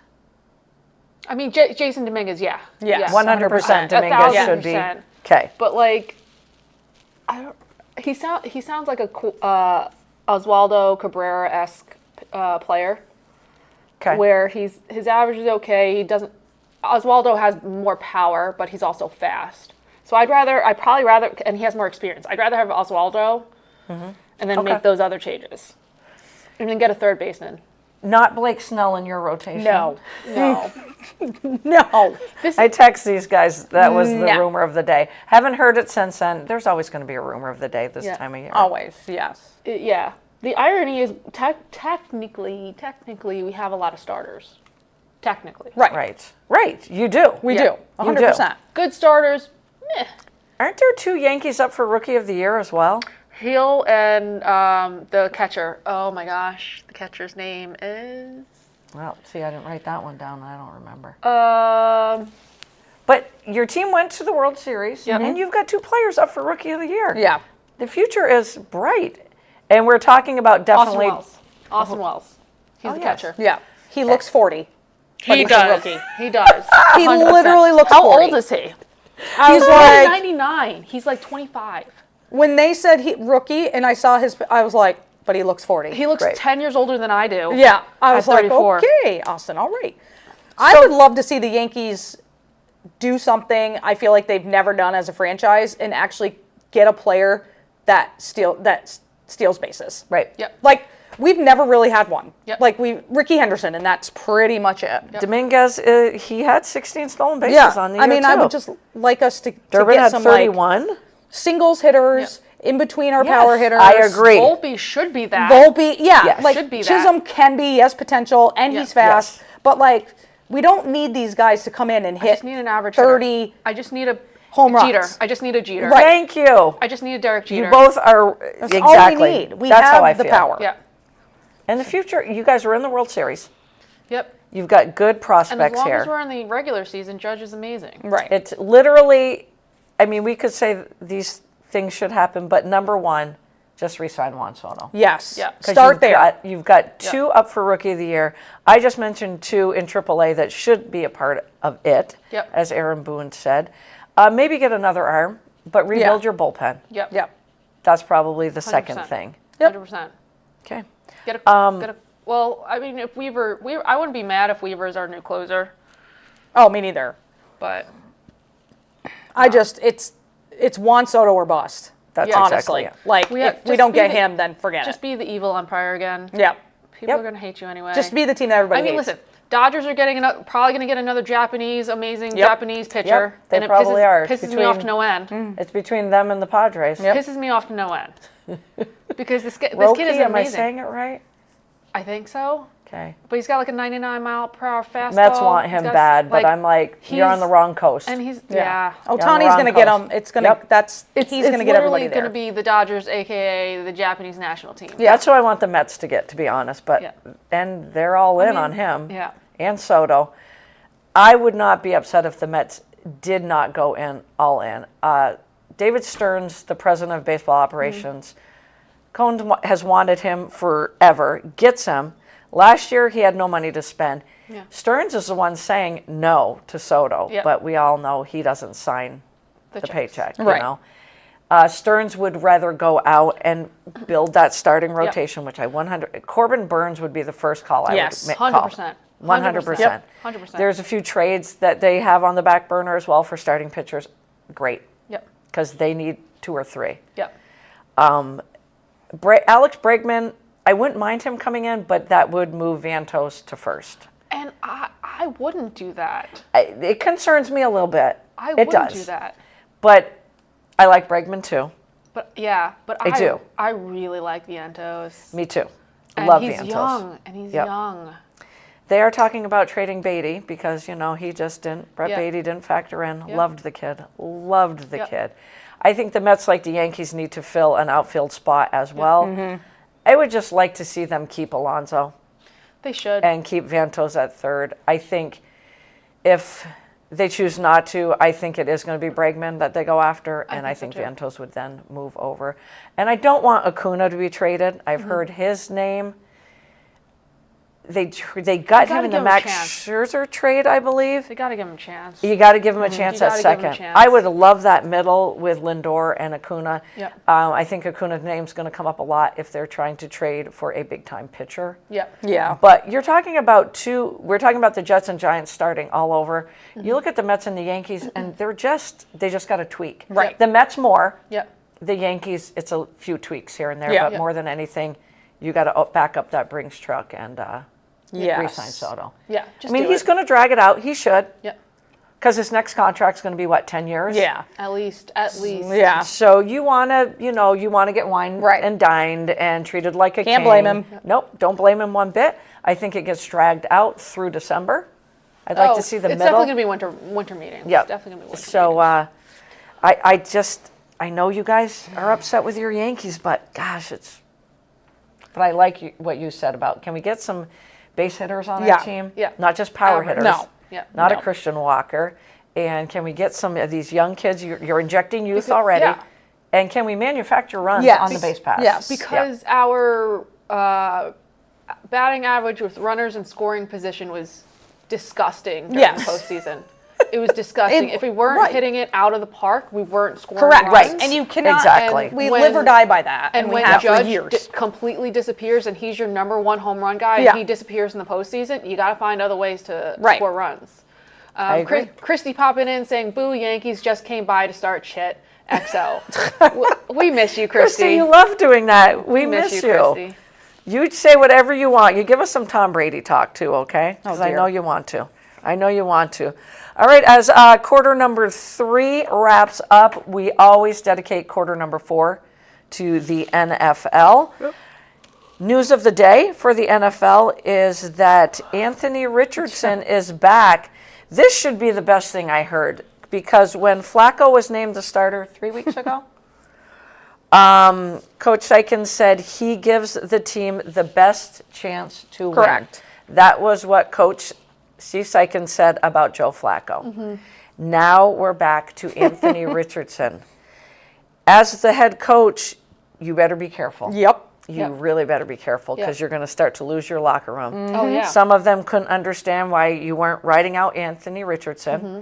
I mean, Jason Dominguez, yeah. Yes. 100% Dominguez should be. 1,000%. Okay. But like, I don't. He sounds like a Oswaldo Cabrera-esque player. Okay. Where his average is okay. He doesn't. Oswaldo has more power, but he's also fast. So I'd probably rather, and he has more experience. I'd rather have Oswaldo, and then Okay. make those other changes, and then get a third baseman. Not Blake Snell in your rotation. No. No, No. I text these guys. That was the No. rumor of the day. Haven't heard it since then. There's always going to be a rumor of the day this Yeah. time of year. Always. Yes. yeah. The irony is, technically, we have a lot of starters. Technically. Right. You do. We Yeah. do. 100%. Good starters, meh. Aren't there 2 Yankees up for Rookie of the Year as well? Hill and the catcher. Oh my gosh, the catcher's name is. Well, see, I didn't write that one down. I don't remember. But your team went to the World Series, and you've got 2 players up for Rookie of the Year. Yeah. The future is bright. And we're talking about definitely... Austin Wells. He's the yes. catcher. Yeah. He looks 40. but He he's a does. rookie. He does. He 100%. literally looks How 40. old is he? He's like, 99. He's like 25. when they said he rookie and I saw his, I was like, but he looks 40. He looks Great. 10 years older than I do. Yeah. I was at like, 34. okay, Austin, all right. I would love to see the Yankees do something I feel like they've never done as a franchise and actually get a player that steals bases. Right. Yep. Like, we've never really had one. Yep. Like, Ricky Henderson, and that's pretty much it. Yep. Dominguez, he had 16 stolen bases Yeah. on the I year, mean, too. I would just like us to Durbin get had some, like, 31. singles hitters in between our power hitters. I agree. Volpe should be that. Volpe, yeah. Yes. Like, Should be that. Chisholm can be, he has potential, and he's fast. Yes. But, like, we don't need these guys to come in and I hit just need an average 30 hitter. I just need a home Jeter. runs. I just need a Jeter. Right. Thank you. I just need a Derek Jeter. You both are That's exactly. all we need. We That's have how I the feel. power. Yeah. In the future, you guys are in the World Series. Yep. You've got good And as prospects long here. as we're in the regular season, Judge is amazing. Right. It's literally, I mean, we could say these things should happen, but number one, just re-sign Juan Soto. Yes. Yeah. 'Cause Start there. You've got 2 up for Rookie of the Year. I just mentioned 2 in AAA that should be a part of it, Yep. as Aaron Boone said. Maybe get another arm, but rebuild your bullpen. Yep. Yep. That's probably the second 100%. thing. 100%. Okay. Get a, well, I mean, if I wouldn't be mad if Weaver is our new closer, Oh, me neither. but I just, it's Juan Soto or bust. That's honestly. exactly it. Like, have- if we just don't be get the- him, then forget just it. be the evil umpire again. Yep. People Yep. are going to hate you anyway. Just be the team that everybody I mean, hates. listen, Dodgers are getting probably going to get another amazing Yep. Japanese pitcher. They and it probably are. pisses It's me off to between- no end. It's between them and the Padres. Yep. Pisses me off to no end. Because this kid Roki, is am I amazing. saying it right? I think so. Okay. But he's got like a 99-mile-per-hour fastball. Mets want He's him got, bad, but I'm like, you're on he's- the wrong coast. And he's, Yeah. yeah. Otani's wrong going to get coast. him. It's going to, Yep. he's going to get everybody there. going to be the Dodgers, a.k.a. the Japanese national team. Yeah. That's who I want the Mets to get, to be honest. But Yeah. and they're all in on him. yeah. And Soto. I would not be upset if the Mets did not go in all in. David Stearns, the president of baseball operations, Cohen has wanted him forever. Gets him. Last year he had no money to spend. Yeah. Stearns is the one saying no to Soto, Yeah. but we all know he doesn't sign the checks. paycheck. Right. You know, Stearns would rather go out and build that starting rotation, which I 100. Corbin Burns would be the first call I Yes, would call. 100%. 100%. Yep. 100%. There's a few trades that they have on the back burner as well for starting pitchers. Great, Yep. because they need 2 or 3. Yep. Alex Bregman, I wouldn't mind him coming in, but that would move Vantos to first. And I wouldn't do that. It concerns me a little bit. I It wouldn't does. do that. But I like Bregman too. But yeah, but I do. I really like Vientos. Me too. And Love he's Vantos. young. And he's Yep. young. They are talking about trading Beatty because, you know, he just didn't, Brett Yep. Beatty didn't factor in. Yep. Loved the kid. Loved the Yep. kid. I think the Mets, like the Yankees, need to fill an outfield spot as well. Mm-hmm. I would just like to see them keep Alonso They should. and keep Vantos at third. I think if they choose not to, I think it is going to be Bregman that they go after, and I think think so, too. Vantos would then move over. And I don't want Acuna to be traded. Mm-hmm. I've heard his name. They got him gotta in the give him a Max chance. Scherzer trade, I believe. They got to give him a chance. You got to give him a chance You at gotta give him a second. chance. I would love that middle with Lindor and Acuna. Yep. I think Acuna's name's going to come up a lot if they're trying to trade for a big-time pitcher. Yep. Yeah. But you're talking about we're talking about the Jets and Giants starting all over. Mm-hmm. You look at the Mets and the Yankees, and they just got to tweak. Right. The Mets more. Yep. The Yankees, it's a few tweaks here and there, Yeah. but Yep. more than anything, you got to back up that Brinks truck and Yes. re-sign Soto. Yeah. I mean, he's going to drag it out. He should. Yep. because his next contract's going to be, what, 10 years? Yeah. At least. Yeah. So you want to, get wined Right. and dined and treated like a king. Can't blame him. Nope, don't blame him one bit. I think it gets dragged out through December. I'd like to see the it's middle. definitely going to be winter meetings. Yeah. Definitely going to be winter So meetings. I know you guys are upset with your Yankees, but gosh, but I like what you said about, can we get some base hitters on Yeah. our team? Yeah. Not just power Average. hitters. No. Yeah. Not No. a Christian Walker. And can we get some of these young kids? You're injecting youth already. yeah. And can we manufacture runs Yes. on the base pass? Yes. Because our batting average with runners in scoring position was disgusting during Yes. the postseason. It was disgusting. If we weren't right. hitting it out of the park, we weren't scoring Correct. runs. Right. And you cannot. Exactly. We when- live or die by that. And we when have for Judge years. completely disappears and he's your number one home run guy, Yeah. and he disappears in the postseason, you got to find other ways to Right. score runs. I agree. Christy popping in saying, "Boo, Yankees just came by to start shit." XO. We miss you, Christy. Christy, you love doing that. We miss miss you, Christy. You say whatever you want. You give us some Tom Brady talk too, okay? Because I dear. know you want to. I know you want to. All right, as quarter number 3 wraps up, we always dedicate quarter number 4 to the NFL. Yep. News of the day for the NFL is that Anthony Richardson is back. This should be the best thing I heard, because when Flacco was named the starter 3 weeks ago, Coach Seiken said he gives the team the best chance to win. Correct. That was what Coach Steve Seiken said about Joe Flacco. Mm-hmm. Now we're back to Anthony Richardson. As the head coach, you better be careful. Yep. You really better be careful, because you're going to start to lose your locker room. Oh yeah. Some of them couldn't understand why you weren't writing out Anthony Richardson. Mm-hmm.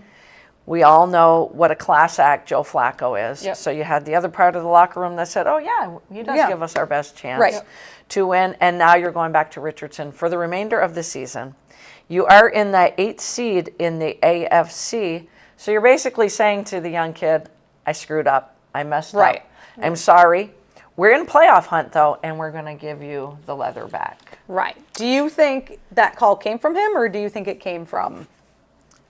We all know what a class act Joe Flacco is. Yep. So you had the other part of the locker room that said, oh, yeah, he does give us our best chance Right. to win. And now you're going back to Richardson for the remainder of the season. You are in that 8th seed in the AFC. So you're basically saying to the young kid, I screwed up. I messed Right. up. I'm sorry. We're in playoff hunt, though, and we're going to give you the leather back. Right. Do you think that call came from him, or do you think it came from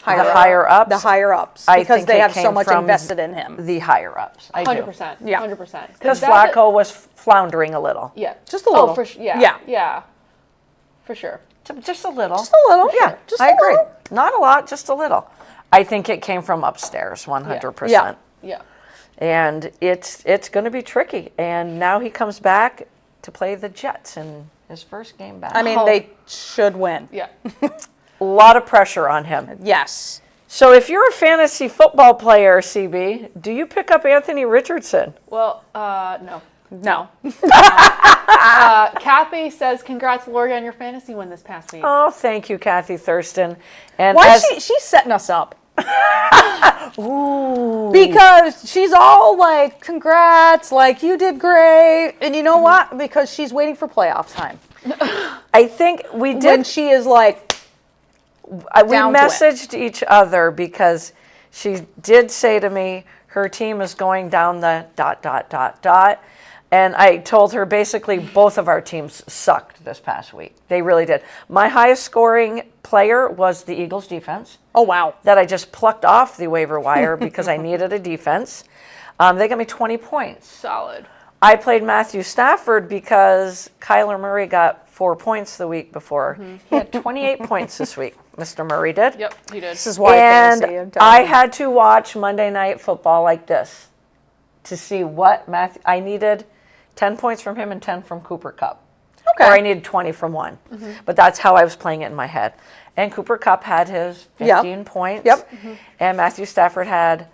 higher ups? The higher ups, I because think they it have so came much from invested in him. The higher ups. I do. 100%. Yeah. 100%. Because Flacco was floundering a little. Yeah. Just a little. Oh, yeah. Yeah. Yeah. For sure. Just a little. Just a little. Yeah, Just I a agree. little. Not a lot, just a little. I think it came from upstairs, 100%. Yeah. Yeah. And it's going to be tricky. And now he comes back to play the Jets in his first game back. I mean, they should win. Yeah. a lot of pressure on him. Yes. So if you're a fantasy football player, CB, do you pick up Anthony Richardson? Well, no. No. Kathy says, "Congrats, Lori, on your fantasy win this past week." Oh, thank you, Kathy Thurston. And Why as, she's setting us up? Ooh. Because she's all like, congrats, like you did great. And you know what? Because she's waiting for playoff time. I think we did. When she is like, We down to it. messaged each other because she did say to me her team is going down the ... And I told her basically both of our teams sucked this past week. They really did. My highest scoring player was the Eagles defense oh, wow. that I just plucked off the waiver wire because I needed a defense. They got me 20 points. Solid. I played Matthew Stafford because Kyler Murray got 4 points the week before. He had 28 points this week, Mr. Murray did. Yep, he did. This is why And fantasy, I'm telling I you. had to watch Monday Night Football like this to see what Matthew. I needed 10 points from him and 10 from Cooper Kupp. Okay. Or I needed 20 from one. But that's how I was playing it in my head. And Cooper Kupp had his 15 points. Yep. And Matthew Stafford had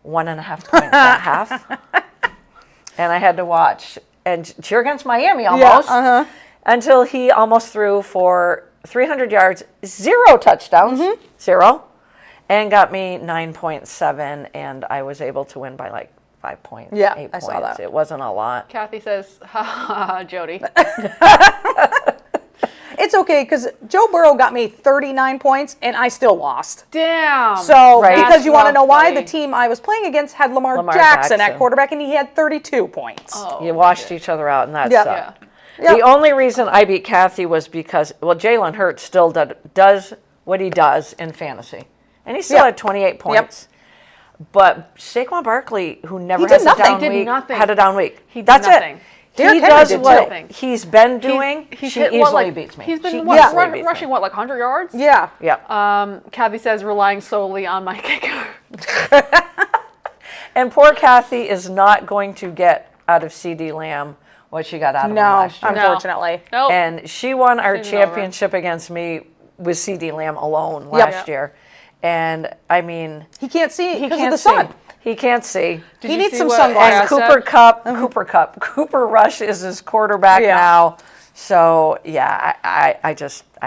1.5 points at half. And I had to watch and cheer against Miami almost until he almost threw for 300 yards, 0 touchdowns, 0, and got me 9.7, and I was able to win by like 5 points, Yeah, 8 I points. saw that. It wasn't a lot. Kathy says, "Ha ha ha, Jody." It's okay, because Joe Burrow got me 39 points, and I still lost. Damn. So, Right. because you want to That's know why? funny. The team I was playing against had Lamar Lamar Jackson at Jackson. quarterback, and he had 32 points. Oh, You washed each other out, and that Yeah. sucked. yeah. The only reason I beat Kathy was because, well, Jalen Hurts still does what he does in fantasy. and he still Yeah. had 28 points. But Saquon Barkley, who never did has a nothing. down He did week, nothing. had a down week. He did That's nothing. it. Derrick He Henry does did what nothing. he's been doing. He's she hit easily what, beats me. He's been She what, easily beats rushing me. what, like 100 yards? Yeah. Yeah. Kathy says relying solely on my kicker. And poor Kathy is not going to get out of CD Lamb what she got out of him No, last year. unfortunately. Nope. And she won our Season's over. championship against me with CD Lamb alone last year. And I mean, He can't see he because of can't the see. sun. He can't see. Did He you needs see some what sunglasses. And Brad said? Cooper Rush is his quarterback Yeah. now. So yeah, I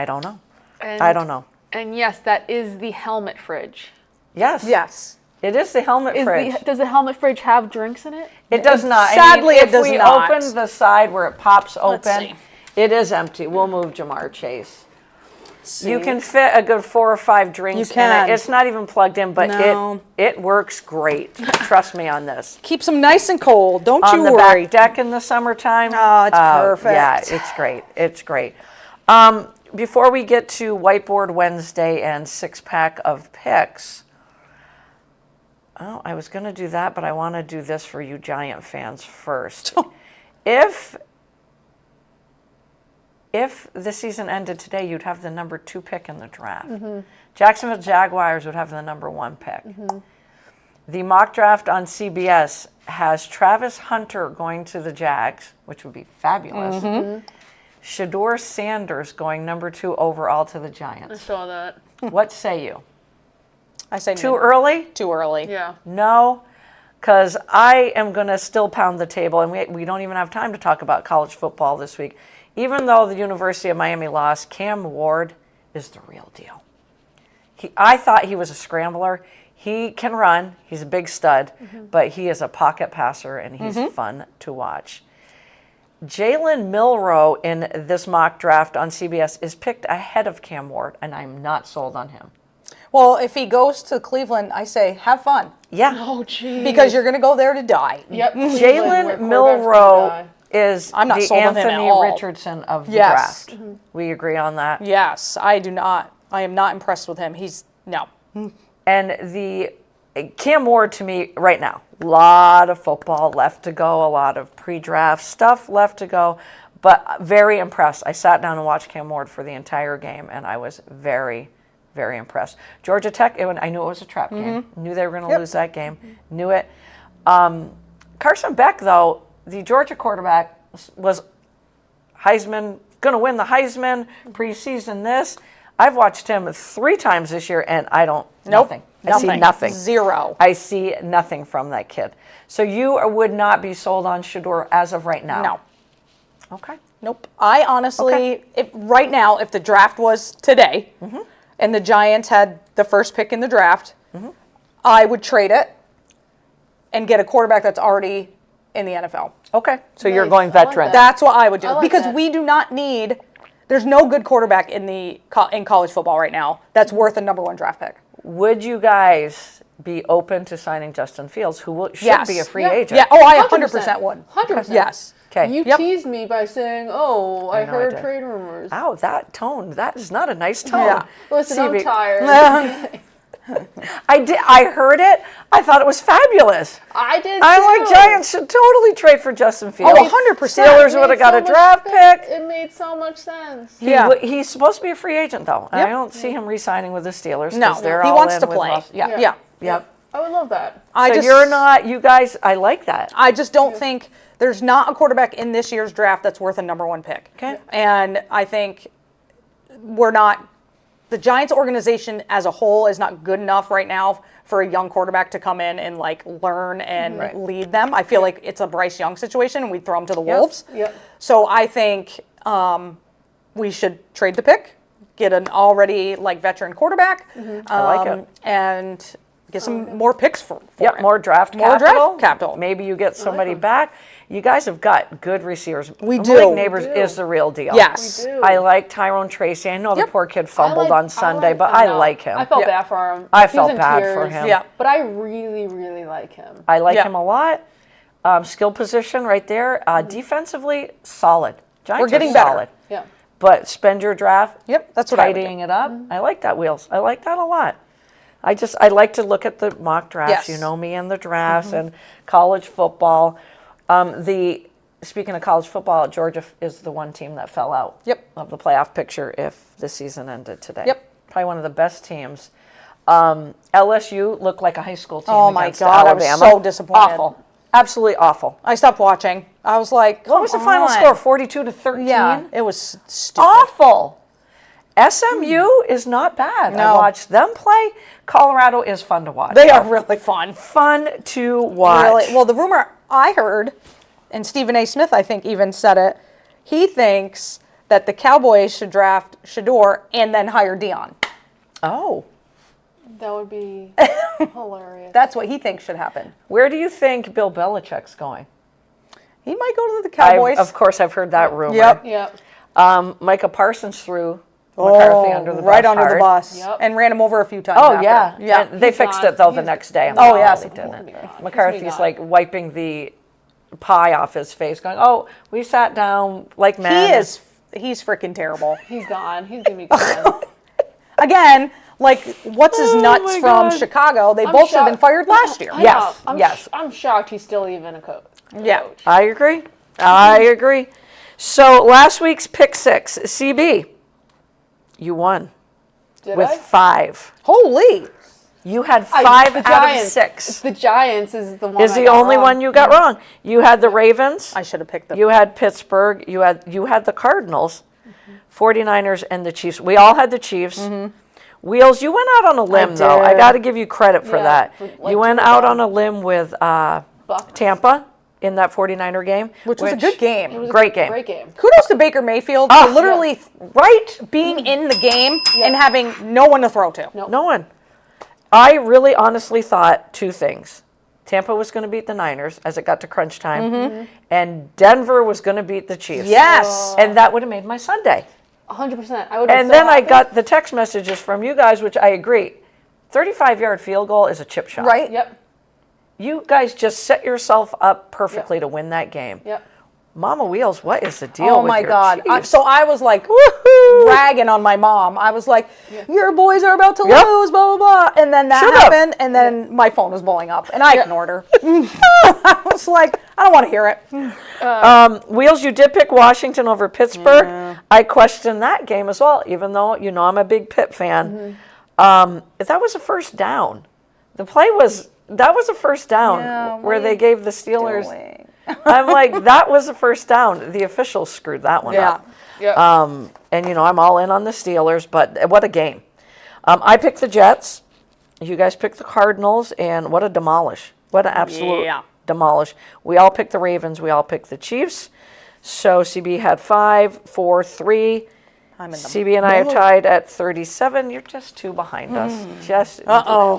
don't know. And, I don't know. And yes, that is the helmet fridge. Yes. Yes. It is the helmet fridge. Does the helmet fridge have drinks in it? It does not. Sadly, it if does we not. open the side where it pops Let's open, see. it is empty. We'll move Jamar Chase. You can fit a good 4 or 5 drinks You can. in it. It's not even plugged in, but No. it works great. Trust me on this. Keeps them nice and cold. Don't On you the worry. back deck in the summertime. Oh, it's perfect. Yeah, it's great. It's great. Before we get to Whiteboard Wednesday and 6-pack of picks, oh, I was going to do that, but I want to do this for you Giant fans first. If the season ended today, you'd have the number 2 pick in the draft. Jacksonville Jaguars would have the number 1 pick. The mock draft on CBS has Travis Hunter going to the Jags, which would be fabulous. Shador Sanders going number 2 overall to the I Giants. saw that. What say you? I say Too early? Too early. Yeah. No, because I am going to still pound the table, and we don't even have time to talk about college football this week. Even though the University of Miami lost, Cam Ward is the real deal. I thought he was a scrambler. He can run. He's a big stud, but he is a pocket passer, and he's fun to watch. Jalen Milroe in this mock draft on CBS is picked ahead of Cam Ward, and I'm not sold on him. Well, if he goes to Cleveland, I say have fun Yeah. Oh, geez. because you're going to go there to die. Yep. Jalen Milroe is I'm not the sold on him at Anthony all. Richardson of the Yes. draft. We agree on that. Yes, I do not. I am not impressed with him. No. And the Cam Ward to me right now, a lot of football left to go, a lot of pre-draft stuff left to go, but very impressed. I sat down and watched Cam Ward for the entire game, and I was very, very impressed. Georgia Tech, I knew it was a trap game. Knew they were going to lose that game. Knew it. Carson Beck, though, the Georgia quarterback, was Heisman, going to win the Heisman, preseason this. I've watched him 3 times this year, and I don't, nothing. I see nothing. Zero. I see nothing from that kid. So you would not be sold on Shador as of right now? No. Okay. Nope. I honestly, if right now, if the draft was today and the Giants had the first pick in the draft, I would trade it and get a quarterback that's already in the NFL. Okay. So you're Nice. going I like veteran. that. That's what I would do I like because that. we do not need. There's no good quarterback in college football right now that's worth a number 1 draft pick. Would you guys be open to signing Justin Fields, who should Yes. be a free Yeah. agent? Yeah. Oh, I 100%. 100% would. 100%. Yes. Okay. You Yep. teased me by saying, "Oh, I know I heard did. trade rumors." Ow, that tone. That is not a nice tone. Yeah. Listen, I'm CB. tired. I heard it. I thought it was fabulous. I did. I'm too. like, Giants should totally trade for Justin Fields. Oh, 100%. Steelers It would have made got so a much draft sense. pick. It made so much sense. Yeah. He's supposed to be a free agent, though. Yep. I don't see him re-signing with the Steelers. No, 'cause they're he all wants in to with play. Russ. Yeah. Yeah. Yeah. Yep. I would love that. So you're not, you guys, I like that. I just don't think there's not a quarterback in this year's draft that's worth a number 1 pick. Okay. And I think the Giants organization as a whole is not good enough right now for a young quarterback to come in and like learn and lead them. I feel like it's a Bryce Young situation and we throw him to the Wolves. Yep. So I think we should trade the pick, get an already like veteran quarterback, I like it. and get some more picks for Yep, it. more draft More capital. draft capital. Maybe you get somebody back. You guys have got good receivers. We Malik do. Neighbors We do. is the real deal. Yes. We do. I like Tyrone Tracy. I know the Yep. poor kid fumbled on Sunday, but I I know. like him. I felt Yeah. bad for him. I He was felt in bad for tears. him. Yeah. But I really, really like him. I like Yeah. him a lot. Skill position right there. Defensively, solid. Giants We're getting are better. solid. Yeah. But spend your draft, Yep, that's what I would do. tidying it up. I like that, Wheels. I like that a lot. I like to look at the mock drafts. Yes. You know me and the drafts and college football. Speaking of college football, Georgia is the one team that fell out of the playoff picture if the season ended today. Yep. Probably one of the best teams. LSU looked like a high school team Oh my against God, Alabama. I was so disappointed. Awful. Absolutely awful. I stopped watching. I was like, What was the final score? 42-13? Yeah, it was stupid. Awful. SMU is not bad. I No. watched them play. Colorado is fun to watch. They are really fun. Fun to watch. Really. Well, the rumor I heard, and Stephen A. Smith, I think, even said it, he thinks that the Cowboys should draft Shador and then hire Dion. Oh. That would be hilarious. That's what he thinks should happen. Where do you think Bill Belichick's going? He might go to the Cowboys. Of course, I've heard that rumor. Yep. Yep. Micah Parsons threw McCarthy under the bus. Right under the hard. bus. Yep. And ran him over a few times. Oh, after. yeah. Yeah. And they He's fixed gone. it, though, the He's- next day. Oh, yeah. They didn't. He's gone. McCarthy's He's like wiping the pie off his face, going, "Oh, we sat down like men." He's freaking terrible. He's gone. He's gonna be gone. Again, like, what's his nuts my from God. Chicago? They I'm both should have been shocked. fired last year. I Yes, know. yes. I'm shocked he's still even a coach. Yeah. I agree. I agree. So last week's pick six, CB, you won Did with I? 5. Holy. You had I- 5 the out Giants. of 6. The Giants is the one. Is I the got only wrong. one you got wrong. You had the Ravens. I should have picked them. You had Pittsburgh. You had the Cardinals, 49ers, and the Chiefs. We all had the Chiefs. Wheels, you went out on a limb, though. I did. got to give you credit for Yeah, that. for, like, You went two out down. on a limb with Bucks. Tampa in that 49er game. which was a good game. It was a Great game. Great game. Kudos to Baker Mayfield Oh, for literally being in the game and having no one to throw to. No. No one. I really honestly thought 2 things. Tampa was going to beat the Niners as it got to crunch time, and Denver was going to beat the Chiefs. Yes. And that would have made my Sunday. 100%. I would. And then I got the text messages from you guys, which I agree. 35-yard field goal is a chip shot. Right? Yep. You guys just set yourself up perfectly to win that game. Yep. Mama Wheels, what is the deal Oh with my your God. Chiefs? So I was like ragging on my mom. I was like, your boys are about to Yep. lose, blah, blah, blah. And then that Shut up. happened, and then my phone was blowing up, and I ignored her. I was like, I don't want to hear it. Wheels, you did pick Washington over Pittsburgh. I questioned that game as well, even though, you know, I'm a big Pitt fan. That was a first down. That was a first down Yeah, what where are they you gave the Steelers. Doing. I'm like, that was a first down. The officials screwed that one Yeah. up. Yep. And, you know, I'm all in on the Steelers, but what a game. I picked the Jets. You guys picked the Cardinals, and what a demolish. What an absolute Yeah. demolish. We all picked the Ravens. We all picked the Chiefs. So CB had 5, 4, 3. I'm in the CB and I are tied at 37. You're just 2 behind us.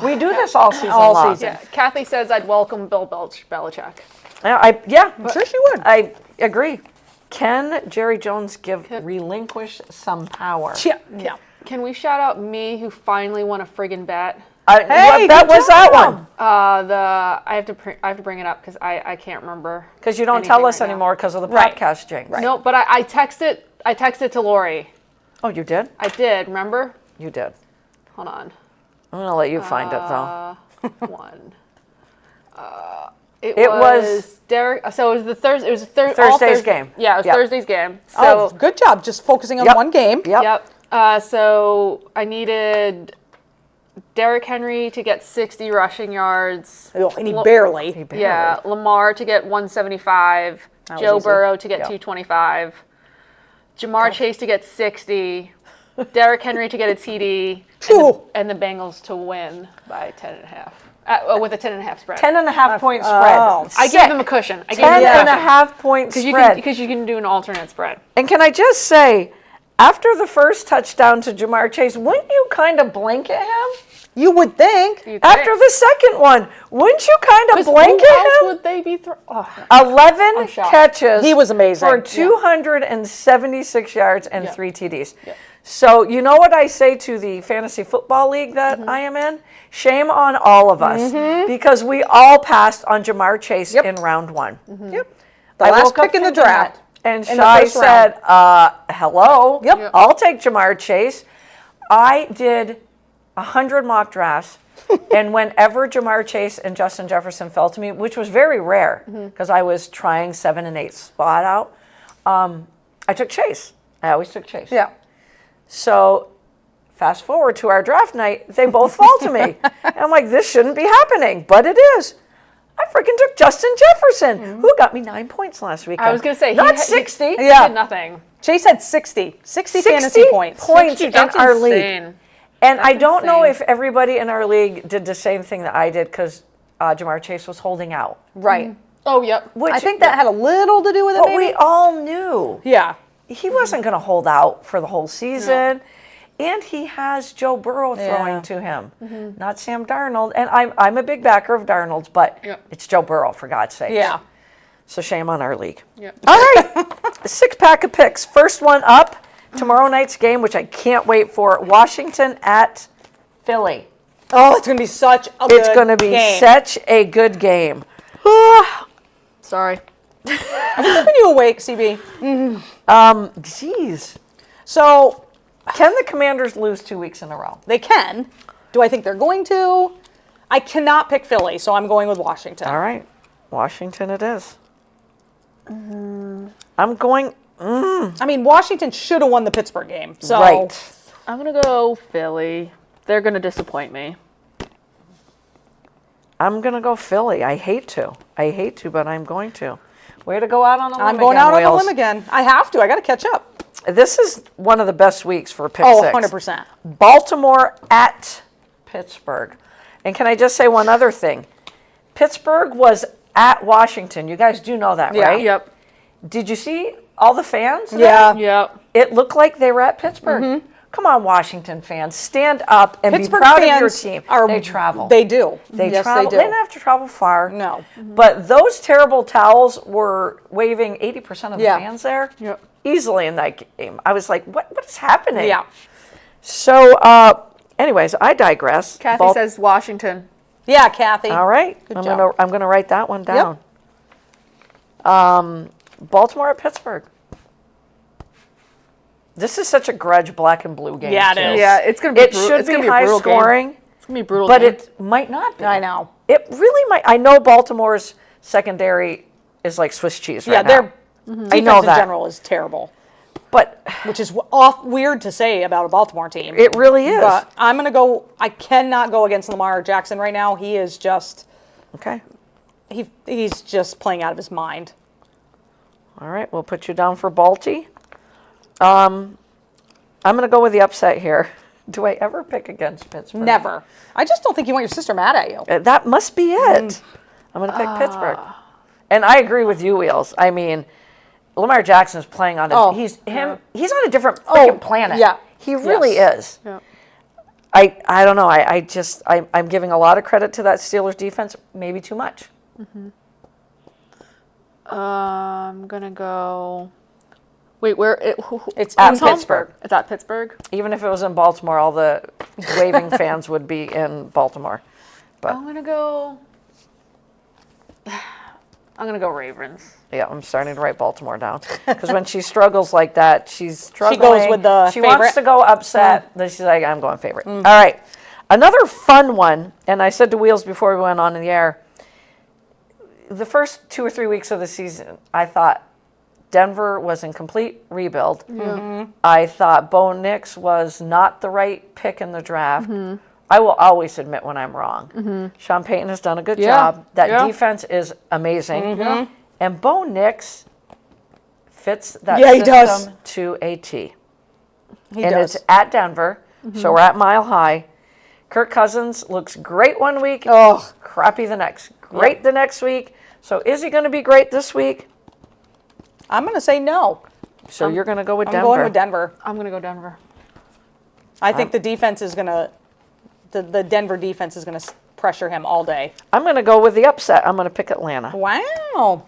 We do this all season All long. season. Yeah. Kathy says I'd welcome Bill Belichick. I'm sure she would. I agree. Can Jerry Jones relinquish some power? Yeah. Yeah. Can we shout out me who finally won a friggin' bet? What Hey, bet good was that job. one? I have to bring it up because I can't remember. Because you don't tell anything us right now. anymore because of the Right. podcast jinx. No, but I texted to Lori. Oh, you did? I did. Remember? You did. Hold on. I'm gonna let you find it though. One. It It was- was Derek. So it was the Thursday. It was Thursday's game. Yeah, it was Yep. Thursday's game. Oh, So good job. Just focusing on Yep. one game. Yep. Yep. So I needed Derrick Henry to get 60 rushing yards. Oh, and he barely. Yeah, Lamar to get 175. was Joe easy. Burrow to get Yep. 225. Jamar Chase to get 60. Derrick Henry to get a TD. Phew. And the Bengals to win by 10.5. With a 10.5 spread. 10.5 point spread. Oh. I gave them a cushion. I gave 10 them a and a cushion. half point spread. Because you can do an alternate spread. And can I just say, after the first touchdown to Jamar Chase, wouldn't you kind of blink at him? You would think. After the second one, wouldn't you kind of blink Who at else him? would they be 11 shocked. catches. He was amazing. For Yeah. 276 yards and Yeah. 3 TDs. Yeah. So you know what I say to the fantasy football league that I am in? Shame on all of us because we all passed on Jamar Chase in round 1. Yep. The I last woke up pick in the thinking draft. that, and in the Shai first said, hello, Yep. I'll take Jamar Chase. I did 100 mock drafts. And whenever Jamar Chase and Justin Jefferson fell to me, which was very rare because I was trying 7 and 8 spot out, I took Chase. I always took Chase. Yeah. So fast forward to our draft night, they both fall to me. And I'm like, this shouldn't be happening, but it is. I freaking took Justin Jefferson, who got me 9 points last weekend. I was going to say, not 60. He Yeah. did nothing. Chase had 60 fantasy points. in That's our league. insane. And I don't know insane. if everybody in our league did the same thing that I did because Jamar Chase was holding out. Right. Oh, yep. Which, I think that had a little to do with it, but maybe. we all knew Yeah. he wasn't going to hold out for the whole season. And he has Joe Burrow throwing to him, not Sam Darnold. And I'm a big backer of Darnold's, but it's Joe Burrow, for God's sake. Yeah. So shame on our league. Yep. All right, 6-pack of picks. First one up, tomorrow night's game, which I can't wait for, Washington at Philly. Oh, it's going to be such a good It's going to be game. such a good game. Sorry. Keeping you awake, CB. Jeez. So Can the Commanders lose 2 weeks in a row? they can. Do I think they're going to? I cannot pick Philly, so I'm going with Washington. All right, Washington it is. I'm going, I mean, Washington should have won the Pittsburgh game. So right. I'm going to go Philly. They're going to disappoint me. I'm going to go Philly. I hate to, but I'm going to. Way to go out on a limb I'm going again, out on Wales. a limb again. I have to. I got to catch up. This is one of the best weeks for pick Oh, six. 100%. Baltimore at Pittsburgh. And can I just say one other thing? Pittsburgh was at Washington. You guys do know that, Yeah. right? Yep. Did you see all the fans there? Yeah. Yep. It looked like they were at Pittsburgh. Come on, Washington fans. Stand up and Pittsburgh be proud of your fans team. are. They travel. They do. They yes, travel. they do. They didn't have to travel far. No. But those terrible towels were waving 80% of the Yeah. fans there. Yep. Easily in that game. I was like, what is happening? Yeah. So, anyways, I digress. Kathy says Washington. Yeah, Kathy. All right. Good I'm job. gonna write that one down. Baltimore at Pittsburgh. This is such a grudge black and blue game. Yeah, it too. is. Yeah, it's going to be It brutal. should It's gonna be a high brutal game. scoring, It's going to be a brutal but game. it might not be. I know. It really might. I know Baltimore's secondary is like Swiss cheese right Yeah, now. their I defense know in that. general is terrible, But which is weird to say about a Baltimore team. it really is. But I'm going to go. I cannot go against Lamar Jackson right now. He is just. Okay. He's just playing out of his mind. All right. We'll put you down for Balti. I'm going to go with the upset here. Do I ever pick against Pittsburgh? Never. I just don't think you want your sister mad at you. That must be it. I'm going to pick Pittsburgh. And I agree with you, Wheels. I mean, Lamar Jackson's playing on a, he's on a different freaking planet. yeah. He really is. Yep. I don't know. I'm giving a lot of credit to that Steelers defense, maybe too much. I'm going to go. Wait, where? It's At in home. Pittsburgh. It's at Pittsburgh. Even if it was in Baltimore, all the waving fans would be in Baltimore. But I'm going to go. I'm going to go Ravens. yeah, I'm starting to write Baltimore down because when she struggles like that, she's struggling. with the She wants favorite. to go upset. Then she's like, I'm going favorite. All right, another fun one. And I said to Wheels before we went on in the air. The first 2 or 3 weeks of the season, I thought Denver was in complete rebuild. I thought Bo Nix was not the right pick in the draft. I will always admit when I'm wrong. Sean Payton has done a good job. That defense is amazing. And Bo Nix fits that Yeah, he system does. to a T. He And does. it's at Denver, so we're at Mile High. Kirk Cousins looks great one week, Oh. crappy the next. Great the next week. So is he going to be great this week? I'm going to say no. So you're going to go with I'm Denver. going with Denver. I'm going to go Denver. I think the defense is going to. The Denver defense is going to pressure him all day. I'm going to go with the upset. I'm going to pick Atlanta. Wow.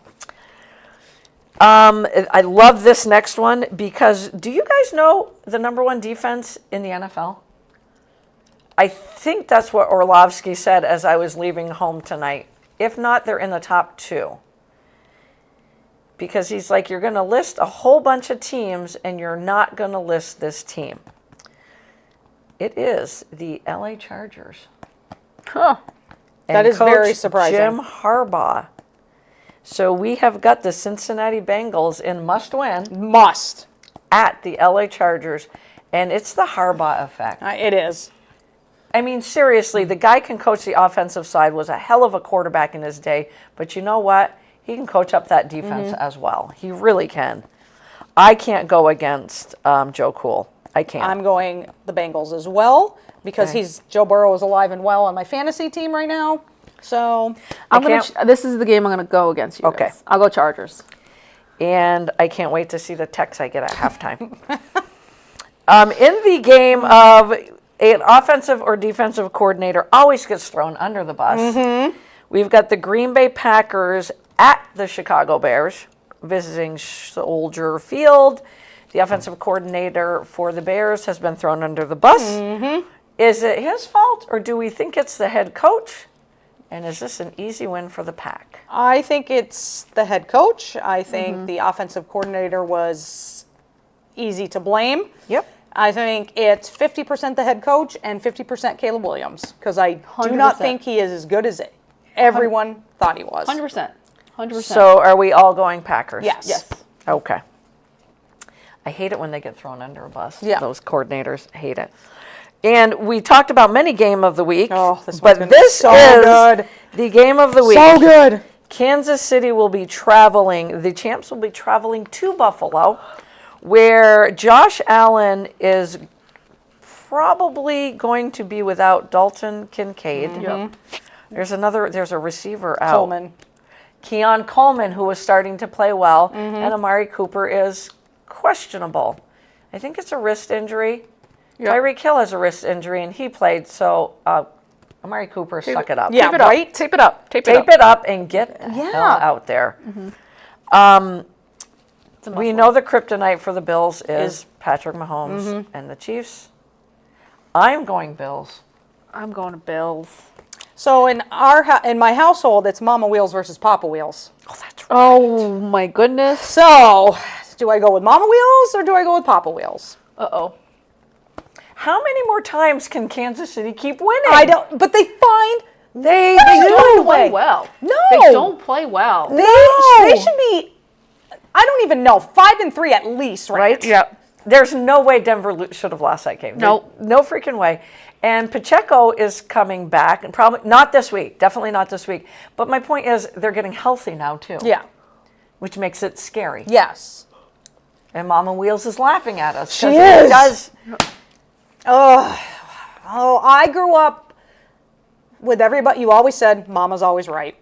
I love this next one because do you guys know the number one defense in the NFL? I think that's what Orlovsky said as I was leaving home tonight. If not, they're in the top 2. Because he's like, you're going to list a whole bunch of teams and you're not going to list this team. It is the LA Chargers. Huh. That and is very Coach surprising. Jim Harbaugh. So we have got the Cincinnati Bengals in must-win Must. at the LA Chargers, and it's the Harbaugh effect. It is. I mean, seriously, the guy can coach the offensive side, was a hell of a quarterback in his day, but you know what? He can coach up that defense as well. He really can. I can't go against Joe Cool. I can't. I'm going the Bengals as well because Okay. Joe Burrow is alive and well on my fantasy team right now. So This is the game I'm gonna go against you. Okay. Guys. I'll go Chargers. And I can't wait to see the text I get at halftime. In the game of an offensive or defensive coordinator always gets thrown under the bus. We've got the Green Bay Packers at the Chicago Bears visiting Soldier Field. The offensive coordinator for the Bears has been thrown under the bus. Is it his fault, or do we think it's the head coach? And is this an easy win for the Pack? I think it's the head coach. I think the offensive coordinator was easy to blame. Yep. I think it's 50% the head coach and 50% Caleb Williams because I do not 100%. think he is as good as everyone thought he was. 100%. 100%. So are we all going Packers? Yes. Yes. Okay. I hate it when they get thrown under a bus. Yeah. Those coordinators hate it. And we talked about many game of the week. Oh, this one's but gonna be this so is good. the game of the week. So good. Kansas City will be traveling. The champs will be traveling to Buffalo, where Josh Allen is probably going to be without Dalton Kincaid. Yep. There's a receiver out. Coleman. Keon Coleman, who was starting to play well, and Amari Cooper is questionable. I think it's a wrist injury. Yep. Tyreek Hill has a wrist injury, and he played, so Amari Cooper, suck it up. Yeah, Tape it up. right? Tape it up. Tape it Tape up. it up and get the hell out there. We know the kryptonite for the Bills is Patrick Mahomes and the Chiefs. I'm going Bills. I'm going to Bills. So in my household, it's Mama Wheels versus Papa Wheels. Oh, that's right. Oh my goodness. So do I go with Mama Wheels or do I go with Papa Wheels? Uh-oh. How many more times can Kansas City keep winning? I don't. But they find They Don't do. play well. No. They don't play well. they should be. I don't even know 5-3 at least, right? Right? Yep. There's no way Denver should have lost that game. Nope. No freaking way. And Pacheco is coming back, and probably not this week. Definitely not this week. But my point is, they're getting healthy now too. Yeah. Which makes it scary. Yes. And Mama Wheels is laughing at us. She 'cause is. It does. Oh, I grew up with everybody. You always said Mama's always right.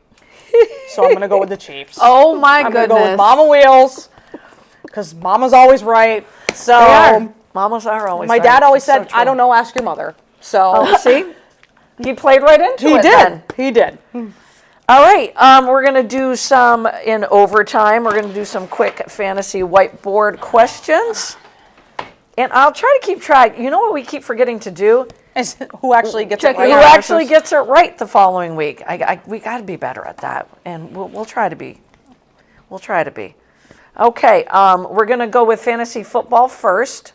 So I'm gonna go with the Chiefs. Oh my I'm goodness. gonna go with Mama Wheels because Mama's always right. So They are. Mamas are always my right. dad always It's so said, "I true. don't know, ask your mother." So Oh, see? He played right into he it did. then. He did. All right, we're going to do some in overtime. We're going to do some quick fantasy whiteboard questions. And I'll try to keep track. You know what we keep forgetting to do? Is who actually gets Check it right? Who Yeah. actually gets it right the following week. We got to be better at that, and we'll try to be. We'll try to be. Okay, we're going to go with fantasy football first.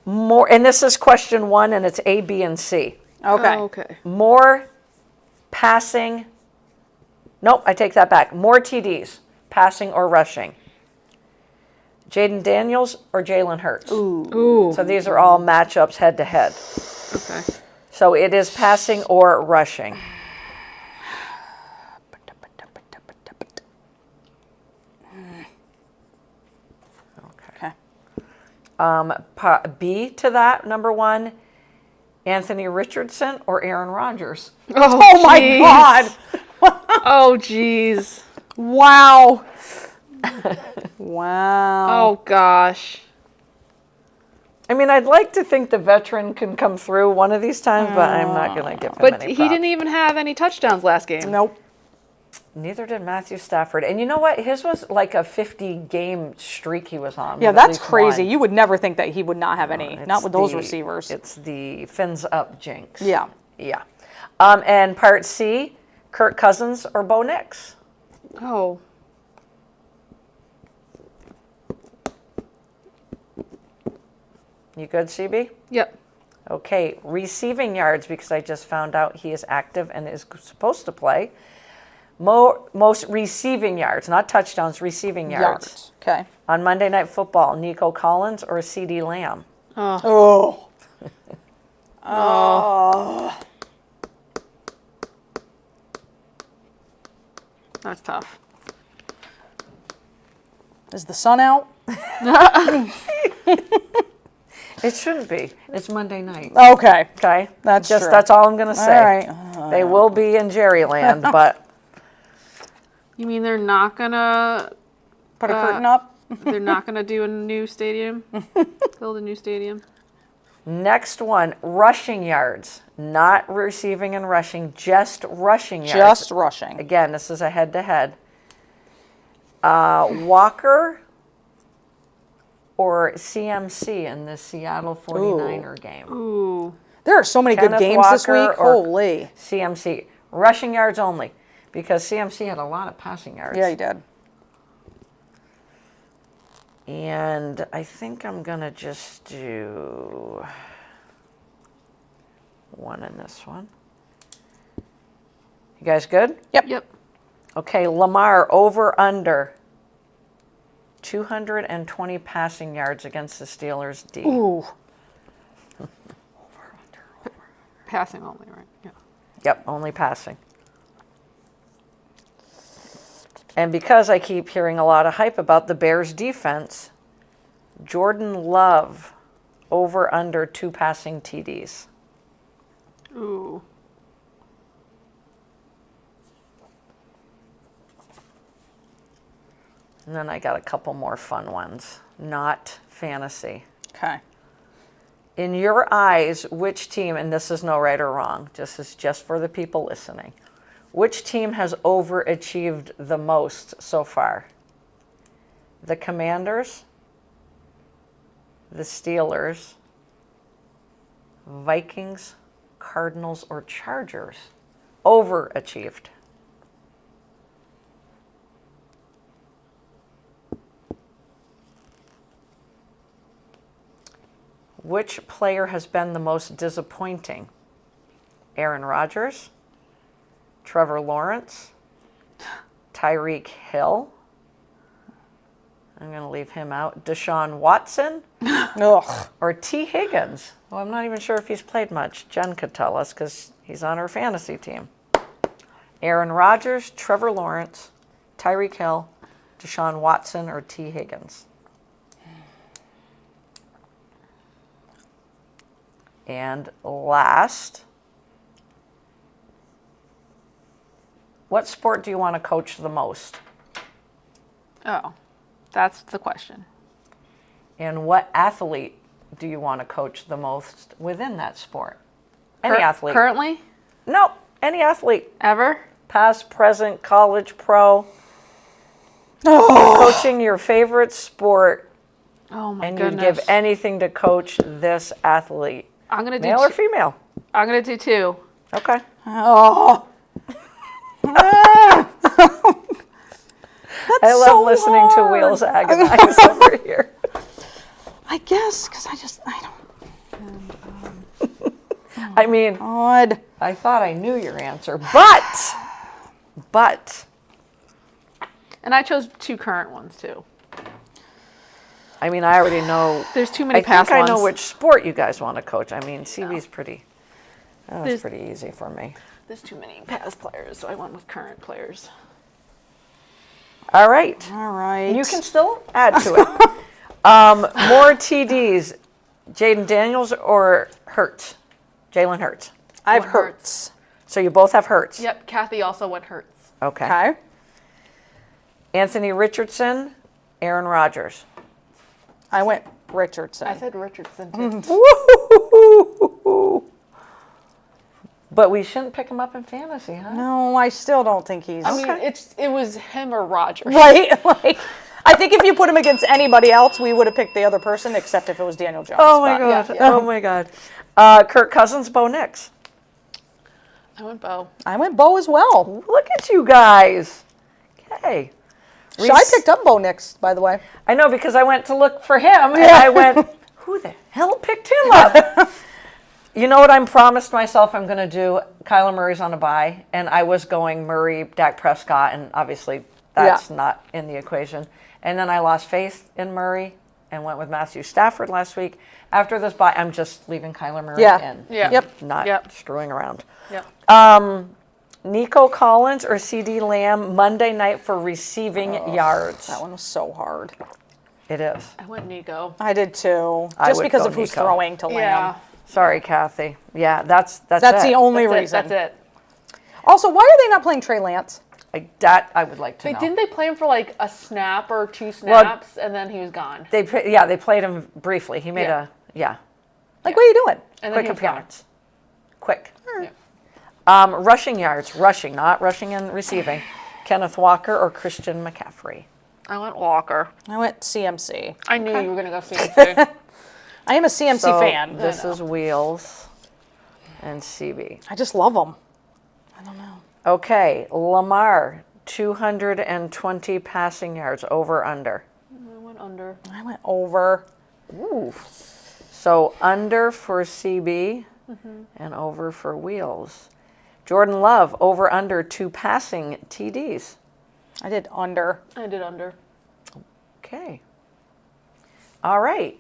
More, and this is question 1, and it's A, B, and C. Okay. Okay. More passing. Nope, I take that back. More TDs, passing or rushing. Jaden Daniels or Jalen Hurts. Ooh. So these are all matchups head to head. Okay. So it is passing or rushing. Okay. B to that, number 1, Anthony Richardson or Aaron Rodgers. Oh my jeez. God! Oh jeez. Wow. Wow. Oh gosh. I mean, I'd like to think the veteran can come through one of these times, but I'm not going to give him But any he props. didn't even have any touchdowns last game. Nope. Neither did Matthew Stafford. And you know what? His was like a 50-game streak he was on. Yeah, with at that's least crazy. one. You would never think that he would not have any. It's Not with those the- receivers. It's the fins up jinx. Yeah. Yeah. And part C, Kirk Cousins or Bo Nix. Oh. You good, CB? Yep. Okay, receiving yards, because I just found out he is active and is supposed to play. Most receiving yards, not touchdowns, receiving yards. Okay. On Monday Night Football, Nico Collins or CeeDee Lamb? Oh. Oh. That's tough. Is the sun out? It shouldn't be. It's Monday night. Okay. Okay? That's true. That's all I'm going to say. All right. They will be in Jerryland, but You mean they're not gonna Put a curtain up? they're not gonna do a new stadium? Build a new stadium? next one, rushing yards. Not receiving and rushing, just rushing yards. Just rushing. Again, this is a head-to-head. Walker or CMC in the Seattle 49er game? Ooh. There are so many Kenneth good games this Walker week. or Holy. CMC. Rushing yards only, because CMC had a lot of passing yards. Yeah, he did. And I think I'm going to just do one in this one. You guys good? Yep. Okay, Lamar over under 220 passing yards against the Steelers D. Ooh. Passing only, right? Yeah. Yep, only passing. And because I keep hearing a lot of hype about the Bears defense, Jordan Love over under 2 passing TDs. Ooh. And then I got a couple more fun ones, not fantasy. Okay. In your eyes, which team, and this is no right or wrong, this is just for the people listening, which team has overachieved the most so far? The Commanders, the Steelers, Vikings, Cardinals, or Chargers? Overachieved. Which player has been the most disappointing? Aaron Rodgers, Trevor Lawrence, Tyreek Hill. I'm going to leave him out. Deshaun Watson Ugh. or T. Higgins. Well, I'm not even sure if he's played much. Jen could tell us because he's on our fantasy team. Aaron Rodgers, Trevor Lawrence, Tyreek Hill, Deshaun Watson, or T. Higgins. And last, what sport do you want to coach the most? Oh, that's the question. And what athlete do you want to coach the most within that sport? Any athlete. Currently? No, any athlete. Ever? Past, present, college, pro. Oh. Coaching your favorite sport, Oh my and goodness. you'd give anything to coach this athlete. I'm gonna do Male or female? I'm gonna do 2. Okay. Oh. I love so listening to hard. Wheels agonize over here. I guess, because I don't. I mean, God. I thought I knew your answer, but, And I chose 2 current ones too. I mean, I already know. There's too many I past think I ones. know which sport you guys want to coach. I mean, CB's pretty. That was There's- pretty easy for me. There's too many past players, so I went with current players. All right. All right. You can still add to it. More TDs, Jaden Daniels or Hurts? Jalen Hurts. I have What Hurts. So you both have Hurts. Yep, Kathy also went Hurts. Okay. Okay. Anthony Richardson, Aaron Rodgers. I went Richardson. I said Richardson too. Woo-hoo-hoo-hoo-hoo. But we shouldn't pick him up in fantasy, huh? No, I still don't think he's. I mean, it was him or Rodgers. Right? Like, I think if you put him against anybody else, we would have picked the other person, except if it was Daniel Jones. Oh my but- god. yeah. Oh my god. Kirk Cousins, Bo Nix. I went Bo. I went Bo as well. Look at you guys. Okay. I picked up Bo Nix, by the way. I know because I went to look for him and I went, who the hell picked him up? You know what I'm promised myself I'm going to do? Kyler Murray's on a bye, and I was going Murray, Dak Prescott, and obviously that's not in the equation. And then I lost faith in Murray and went with Matthew Stafford last week. After this bye, I'm just leaving Kyler Murray in. Yeah. Yep. Not screwing around. Yep. Nico Collins or CD Lamb Monday night for receiving yards? That one was so hard. It is. I went Nico. I did too. I Just would because go of who's Nico. throwing to Lamb. Yeah. Sorry, Kathy. Yeah, that's That's it. the only That's reason. it. That's it. Also, why are they not playing Trey Lance? I would like to know. Didn't they play him for like a snap or 2 snaps, and then he was gone? They played him briefly. He made Like, what are you doing? And then quick he was gone. appearance. Quick. Yeah. Rushing yards, not rushing and receiving. Kenneth Walker or Christian McCaffrey? I went Walker. I went CMC. I knew you were going to go CMC. I am a CMC So fan. this is Wheels and CB. I just love them. I don't know. Okay, Lamar, 220 passing yards, over, under. I went under. I went over. Ooh. So under for CB and over for Wheels. Jordan Love, over, under, 2 passing TDs. I did under. I did under. Okay. All right.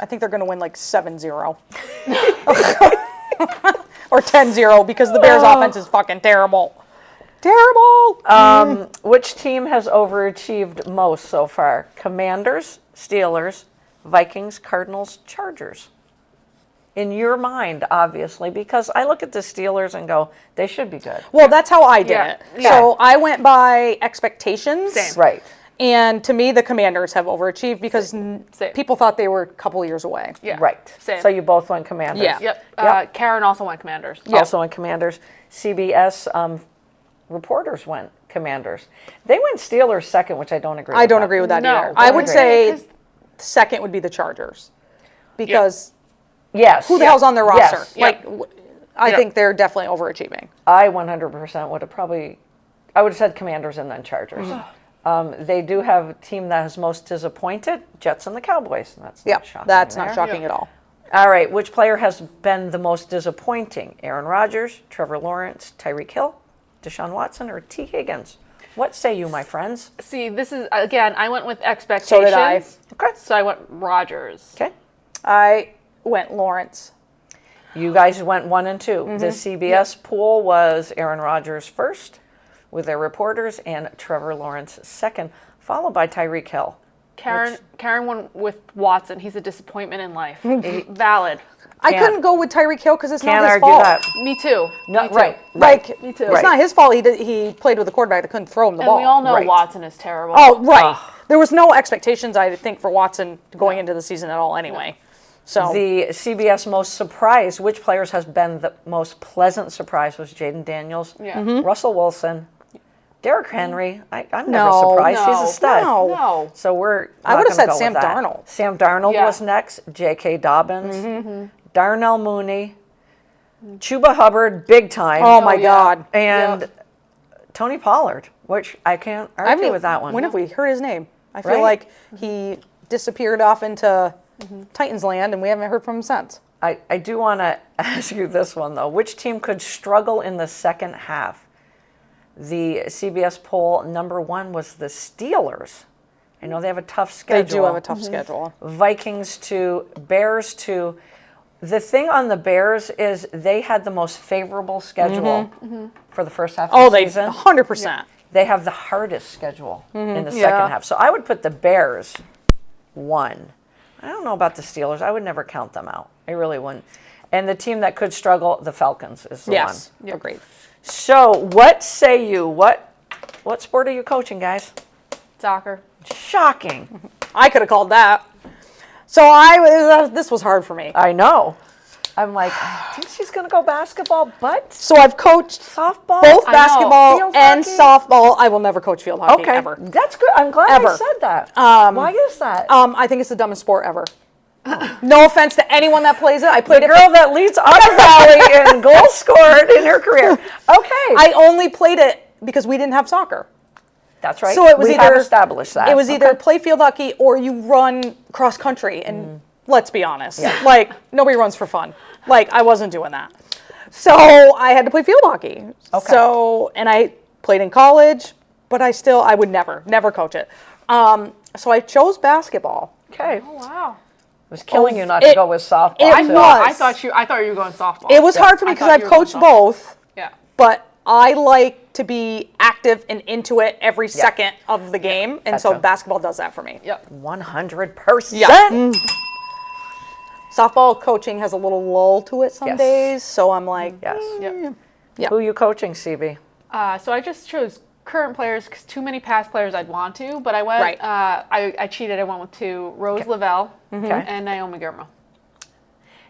I think they're going to win like 7-0. Or 10-0 because the Bears' offense is fucking terrible. Terrible! Which team has overachieved most so far? Commanders, Steelers, Vikings, Cardinals, Chargers. In your mind, obviously, because I look at the Steelers and go, they should be good. Well, that's how I did Yeah. it. Yeah. So I went by expectations. Same. Right. And to me, the Commanders have overachieved because Same. people thought they were a couple years away. Yeah. Right. Same. So you both went Commanders. Yeah. Yep. Karen also went Commanders. Also in Commanders. CBS reporters went Commanders. They went Steelers second, which I don't agree with. I don't that. agree with that No, either. don't I would agree. say Because- second would be the Chargers. Because Yes. who the hell's on their roster? Yes. Like, I Yeah. think they're definitely overachieving. I 100% would have I would have said Commanders and then Chargers. They do have a team that has most disappointed, Jets and the Cowboys. And that's Yeah, not shocking. that's not there. shocking at all. All right, which player has been the most disappointing? Aaron Rodgers, Trevor Lawrence, Tyreek Hill, Deshaun Watson, or T. Higgins? What say you, my friends? See, this is, again, I went with expectations. So did I. Okay. So I went Rodgers. Okay. I went Lawrence. You guys went 1 and 2. The CBS pool was Aaron Rodgers first with their reporters and Trevor Lawrence second, followed by Tyreek Hill. Karen went with Watson. He's a disappointment in life. Valid. I Can't- couldn't go with Tyreek Hill because it's not Can't his argue fault. that. Me too. No, Me too. right. Like, Me too. it's Right. not his fault. He played with a quarterback that couldn't throw him the And ball. we all know Right. Watson is terrible. Oh, right. There was no expectations, I think, for Watson going into the season at all anyway. So The CBS most surprise, which players has been the most pleasant surprise was Jaden Daniels, Yeah. Russell Wilson, Derrick Henry. I'm never No, surprised. He's no, a stud. No. So we're. I not would've gonna said go Sam with that. Darnold. Sam Darnold Yeah. was next. J.K. Dobbins, Darnell Mooney, Chuba Hubbard, big time. oh my yeah. God. and Yep. Tony Pollard, which I can't argue with that one. When have we heard his name? I feel Right? like he disappeared off into Titans land and we haven't heard from him since. I do want to ask you this one, though. Which team could struggle in the second half? The CBS poll, number 1 was the Steelers. I know they have a tough schedule. They do have a tough schedule. Vikings 2, Bears 2. The thing on the Bears is they had the most favorable schedule for the first half Oh, of the they season. 100%. They have the hardest schedule in the Yeah. second half. So I would put the Bears 1. I don't know about the Steelers. I would never count them out. I really wouldn't. And the team that could struggle, the Falcons, is the Yes, one. agreed. So what say you? What sport are you coaching, guys? Soccer. Shocking. I could have called that. So this was hard for me. I know. I'm like, I think she's going to go basketball, but So I've coached softball? both I know. basketball Field and hockey? softball. I will never coach field hockey Okay, ever. that's good. I'm glad I Ever. said that. Why is that? I think it's the dumbest sport ever. No offense to anyone that plays it. I played it. Girl that leads Otter Valley in goals scored in her career. Okay. I only played it because we didn't have soccer. That's right. So it was we either have established that. It was either Okay. play field hockey or you run cross country, and Let's be honest. Like, nobody runs for fun. Like, I wasn't doing that. So I had to play field hockey. Okay. So, and I played in college, but I would never coach it. So I chose basketball. Okay. Oh, wow. It was killing you not to go with softball. It too. was. I thought you were going softball. It was hard for me because I've coached both, Yeah. but I like to be active and into it every second of the game, and so Gotcha. basketball does that for me. Yep. 100%. Yeah. Softball coaching has a little lull to it some Yes. days, so I'm like, Yes. Yep. Yeah. Who are you coaching, CB? So I just chose current players because too many past players I'd want to, but I went. Right. I cheated. I went with two: Rose Lavelle Okay. and Naomi Girma.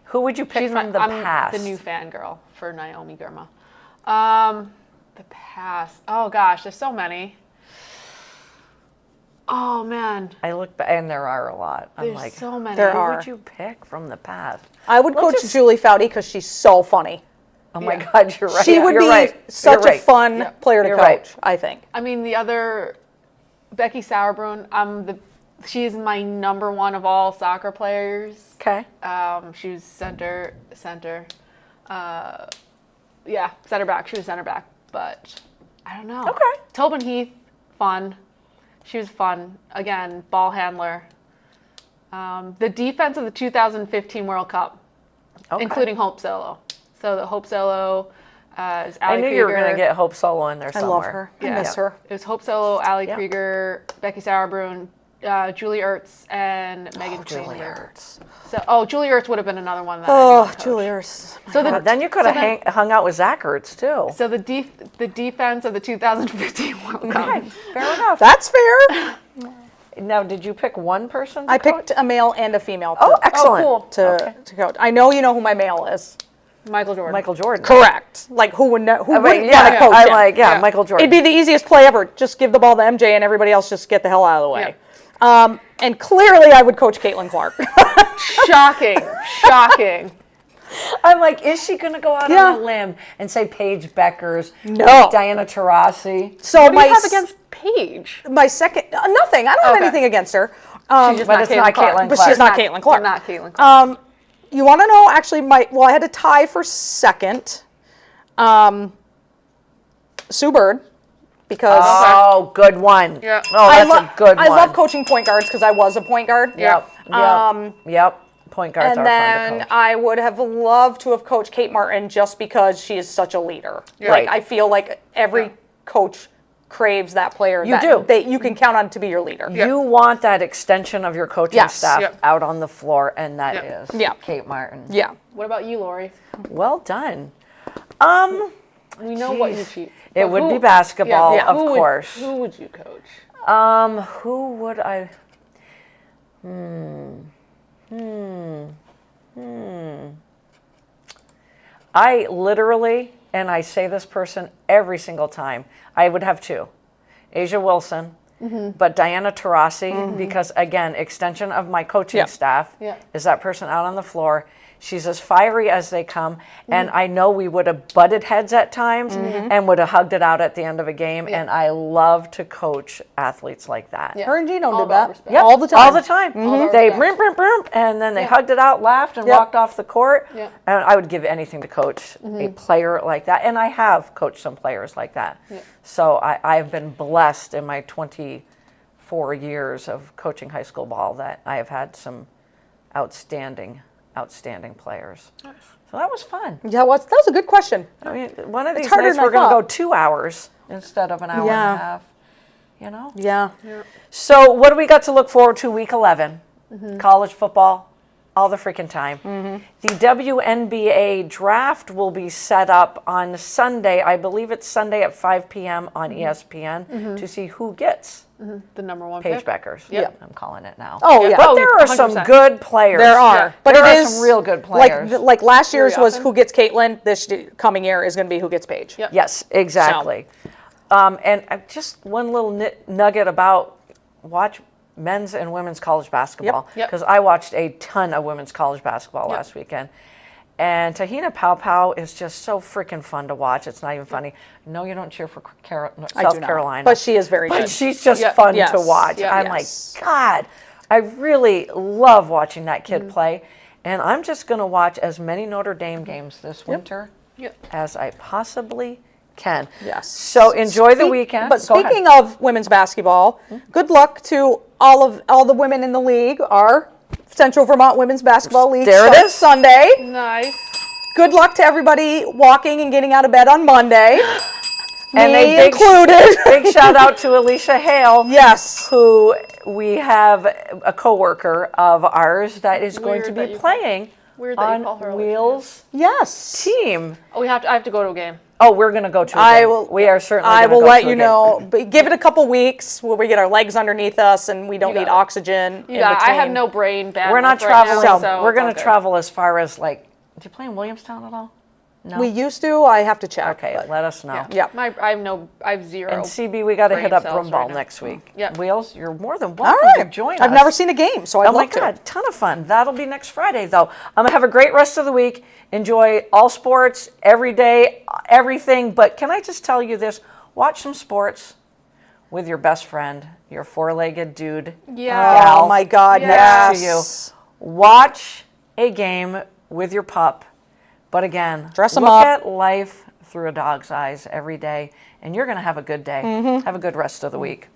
Who would you pick from the I'm past? the new fangirl for Naomi Girma. The past. Oh gosh, there's so many. Oh man, I look back, and there are a lot. I'm there's like, so many. There who are. would you pick from the past? I would Let's coach just- Julie Foudy because she's so funny. Oh my Yeah. God, you're right. She would You're be right. such You're a right. fun player to You're coach, right. I think. I mean, the other Becky Sauerbrunn. She's my number one of all soccer players. Okay. She was center. Yeah, center back. She was center back, but I don't know. Okay. Tobin Heath, fun. She was fun. Again, ball handler. The defense of the 2015 World Cup, Okay. including Hope Solo. So the Hope Solo is I Ali knew you were going to Krieger. get Hope Solo in there I somewhere. love her. I miss her. It was Hope Solo, Ali Yeah. Krieger, Becky Sauerbrunn, Julie Ertz, and Megan Julie Chandler. Ertz. So, Julie Ertz would have been another one that. Oh, Julie Ertz. So But then you could have then- hung out with Zach Ertz, too. So the defense of the 2015 World Cup. Okay, fair enough. That's fair. Now, did you pick one person to I coach? picked a male and a female Oh, excellent. cool. to coach. I know you know who my male is. Michael Jordan. Michael Jordan. Correct. Like who would know? Who Right, wouldn't yeah, want to coach I him? like, Yeah. Michael Jordan. It'd be the easiest play ever. Just give the ball to MJ and everybody else just get the hell out of the way. And clearly I would coach Caitlin Clark. Shocking. I'm like, is she going to go out Yeah. on a limb and say Paige Beckers, No. Diana Taurasi? So What do you have against Paige? my second, nothing. I don't have Okay. anything against her. She's just but it's not Clark. Caitlin But Clark. she's not Caitlin Clark. Not Caitlin Clark. You want to know actually I had to tie for second. Sue Bird, because Oh, good one. Yeah. Oh, that's a good one. I love coaching point guards because I was a point guard. Yep. Point guards And are fun then to coach. I would have loved to have coached Kate Martin just because she is such a leader. Like Right. I feel like every coach craves that player. You that do. You can count on to be your leader. You want that extension of your coaching Yes. staff Yep. out on the floor, and that Yep. is Yeah. Kate Martin. Yeah. What about you, Lori? Well done. We know what you cheat. It But would be basketball, yeah, of who would- course. Who would you coach? Who would I? I literally, and I say this person every single time, I would have two. Asia Wilson, but Diana Taurasi, because again, extension of my coaching Yeah. staff Yeah. is that person out on the floor. She's as fiery as they come, and I know we would have butted heads at times and would have hugged it out at the end of a game, and I love to coach athletes like that. Yeah. Her and Gino All did about that respect. Yep, all the time. All the time. about They respect. and then they Yeah. hugged it out, laughed, and Yep. walked off the court. Yep. And I would give anything to coach a player like that. And I have coached some players like that. Yep. So I've been blessed in my 24 years of coaching high school ball that I have had some outstanding players. So that was fun. Yeah, that was a good question. I mean, one of these harder nights than I we're going to go thought. 2 hours instead of an hour Yeah. and a half. You know? Yeah. So what do we got to look forward to week 11? College football, all the freaking time. The WNBA draft will be set up on Sunday. I believe it's Sunday at 5 p.m. on ESPN to see who gets The number one Paige pick. Beckers. Yep. I'm calling it now. Oh, yeah. But Oh, there are some 100%. good players. There are. Yeah. But There it are is some real good players. Like last year's Very was often. who gets Caitlin. This coming year is going to be who gets Paige. Yep. Yes, exactly. And just one little nugget about watch men's and women's college basketball. Yep. Because I watched a ton of women's college basketball last weekend. And Tahina Pau is just so freaking fun to watch. It's not even funny. No, you don't cheer for I South do not. Carolina. But she is very But good. she's just Yeah. fun Yes. to watch. Yeah. I'm Yes. like, God, I really love watching that kid play, and I'm just going to watch as many Notre Dame games this winter as I possibly can. Yes. So enjoy the weekend. But Go ahead. speaking of women's basketball, good luck to all the women in the league. Our Central Vermont Women's Basketball League There it starts is. Sunday. Nice. Good luck to everybody walking and getting out of bed on Monday. And Me a included. big shout out to Alicia Hale. Yes. Who we have a coworker of ours that is going to Weird that be you playing Weird that you call on her Alicia. Wheels Yes. team. Oh, I have to go to a game. Oh, we're going to go to a I game. will. We are certainly I gonna will go let to a you game. know. But give it a couple weeks where we get our legs underneath us and we don't got need it. oxygen. in Yeah, I have between. no brain bandwidth We're not right traveling. now, so we're it's going all to good. travel as far as like. Do you play in Williamstown at all? No. We used to. I have to check. Okay, but- let us know. Yeah. I have zero. And CB, we got to brain hit up cells Broomball right now. next week. Yep. Wheels, you're more than All welcome to right. join us. I've never seen a game, so I'd Oh my love to. God, ton of fun. That'll be next Friday, though. Have a great rest of the week. Enjoy all sports, every day, everything. But can I just tell you this? Watch some sports with your best friend, your four-legged dude. Yeah. gal Oh my God. next Yes. to you. Watch a game with your pup. But again, Dress 'em look up. at life through a dog's eyes every day, and you're going to have a good day. Have a good rest of the week.